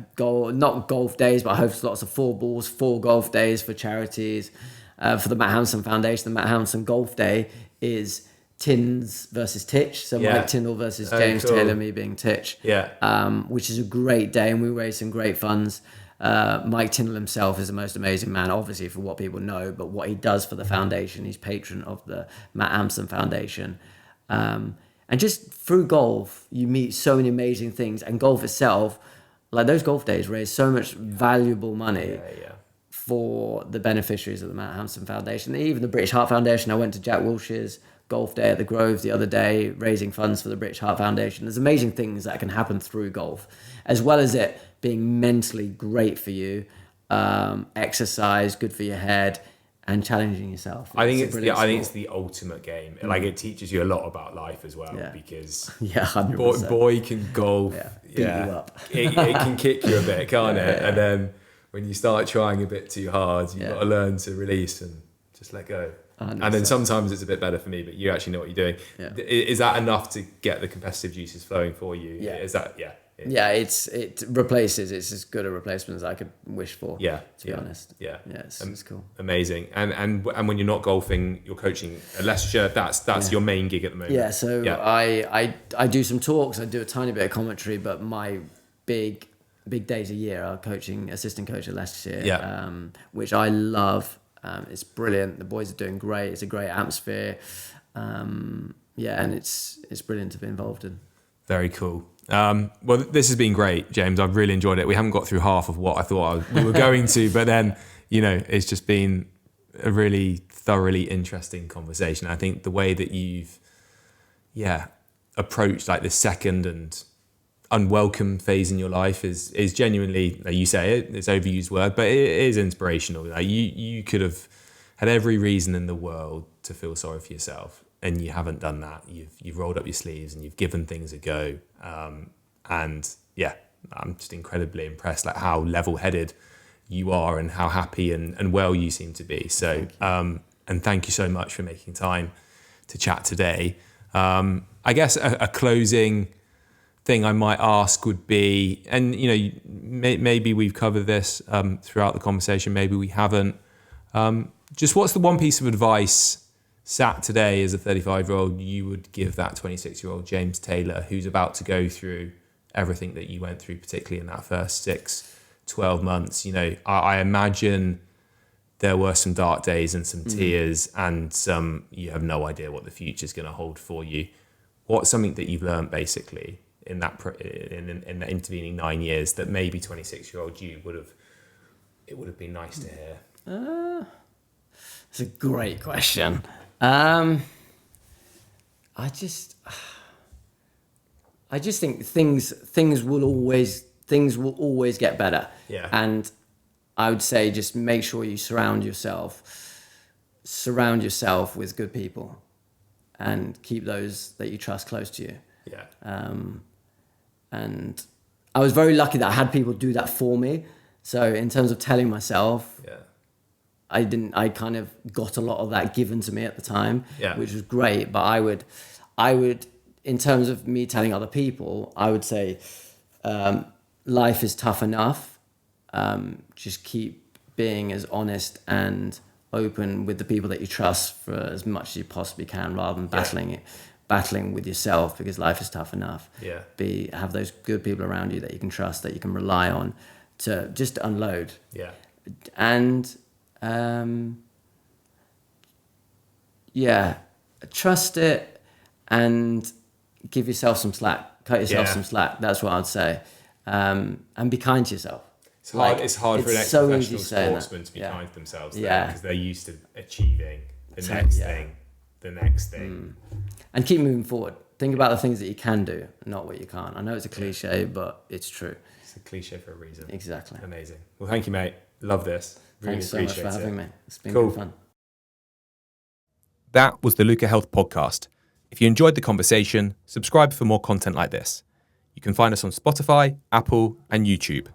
not golf days, but I host lots of 4 golf days for charities, for the Matt Hampson Foundation. The Matt Hampson Golf Day is Tins versus Titch, so Mike Tyndall versus James Taylor, me being Titch, which is a great day, and we raise some great funds. Mike Tyndall himself is the most amazing man, obviously, for what people know, but what he does for the foundation. He's patron of the Matt Hampson Foundation. And just through golf, you meet so many amazing things. And golf itself, like those golf days, raise so much valuable money for the beneficiaries of the Matt Hampson Foundation. Even the British Heart Foundation, I went to Jack Wilshere's golf day at the Grove the other day, raising funds for the British Heart Foundation. There's amazing things that can happen through golf, as well as it being mentally great for you, exercise, good for your head, and challenging yourself. I think it's the ultimate game. Like, it teaches you a lot about life as well, because 100%. boy can golf, beat you up. it can kick you a bit, can't it? And then when you start trying a bit too hard, you've got to learn to release and just let go. 100%. And then sometimes it's a bit better for me, but you actually know what you're doing. Yeah. Is that enough to get the competitive juices flowing for you? Yeah. Is that, it replaces. It's as good a replacement as I could wish for. Yeah. To be honest. Yeah. It's cool. Amazing. And when you're not golfing, you're coaching at Leicestershire. That's your main gig at the moment. Yeah. So I do some talks. I do a tiny bit of commentary, but my big days a year are coaching, assistant coach at Leicestershire. Yeah. Which I love. It's brilliant. The boys are doing great. It's a great atmosphere. And it's brilliant to be involved in. Very cool. Well, this has been great, James. I've really enjoyed it. We haven't got through half of what I thought we were going to, but then, it's just been a really thoroughly interesting conversation. I think the way that you've, approached like the second and unwelcome phase in your life is genuinely, you say it's an overused word, but it is inspirational. Like you could have had every reason in the world to feel sorry for yourself, and you haven't done that. You've rolled up your sleeves and you've given things a go. I'm just incredibly impressed, like how level-headed you are and how happy and well you seem to be. So, and thank you so much for making time to chat today. I guess a closing thing I might ask would be, and maybe we've covered this throughout the conversation, maybe we haven't. Just what's the one piece of advice sat today as a 35-year-old you would give that 26-year-old James Taylor who's about to go through everything that you went through, particularly in that first 6-12 months? I imagine there were some dark days and some tears and some, you have no idea what the future's going to hold for you. What's something that you've learned basically in that in the intervening 9 years that maybe 26-year-old you would have been nice to hear? It's a great question. I just think things will always get better. Yeah. And I would say just make sure you surround yourself with good people and keep those that you trust close to you. Yeah. And I was very lucky that I had people do that for me. So in terms of telling myself, I kind of got a lot of that given to me at the time, which was great. But I would, in terms of me telling other people, I would say, life is tough enough. Just keep being as honest and open with the people that you trust for as much as you possibly can, rather than battling with yourself, because life is tough enough. Have those good people around you that you can trust, that you can rely on to just unload. And trust it and give yourself some slack. Cut yourself some slack. That's what I'd say. And be kind to yourself. It's hard for an ex-professional sportsman to be kind to themselves, because they're used to achieving the next thing. And keep moving forward. Think about the things that you can do, not what you can't. I know it's a cliche, but it's true. It's a cliche for a reason. Exactly. Amazing. Well, thank you, mate. Love this. Really Thanks so much for having me. It's been cool. good fun. That was the Luca Health Podcast. If you enjoyed the conversation, subscribe for more content like this. You can find us on Spotify, Apple, and YouTube.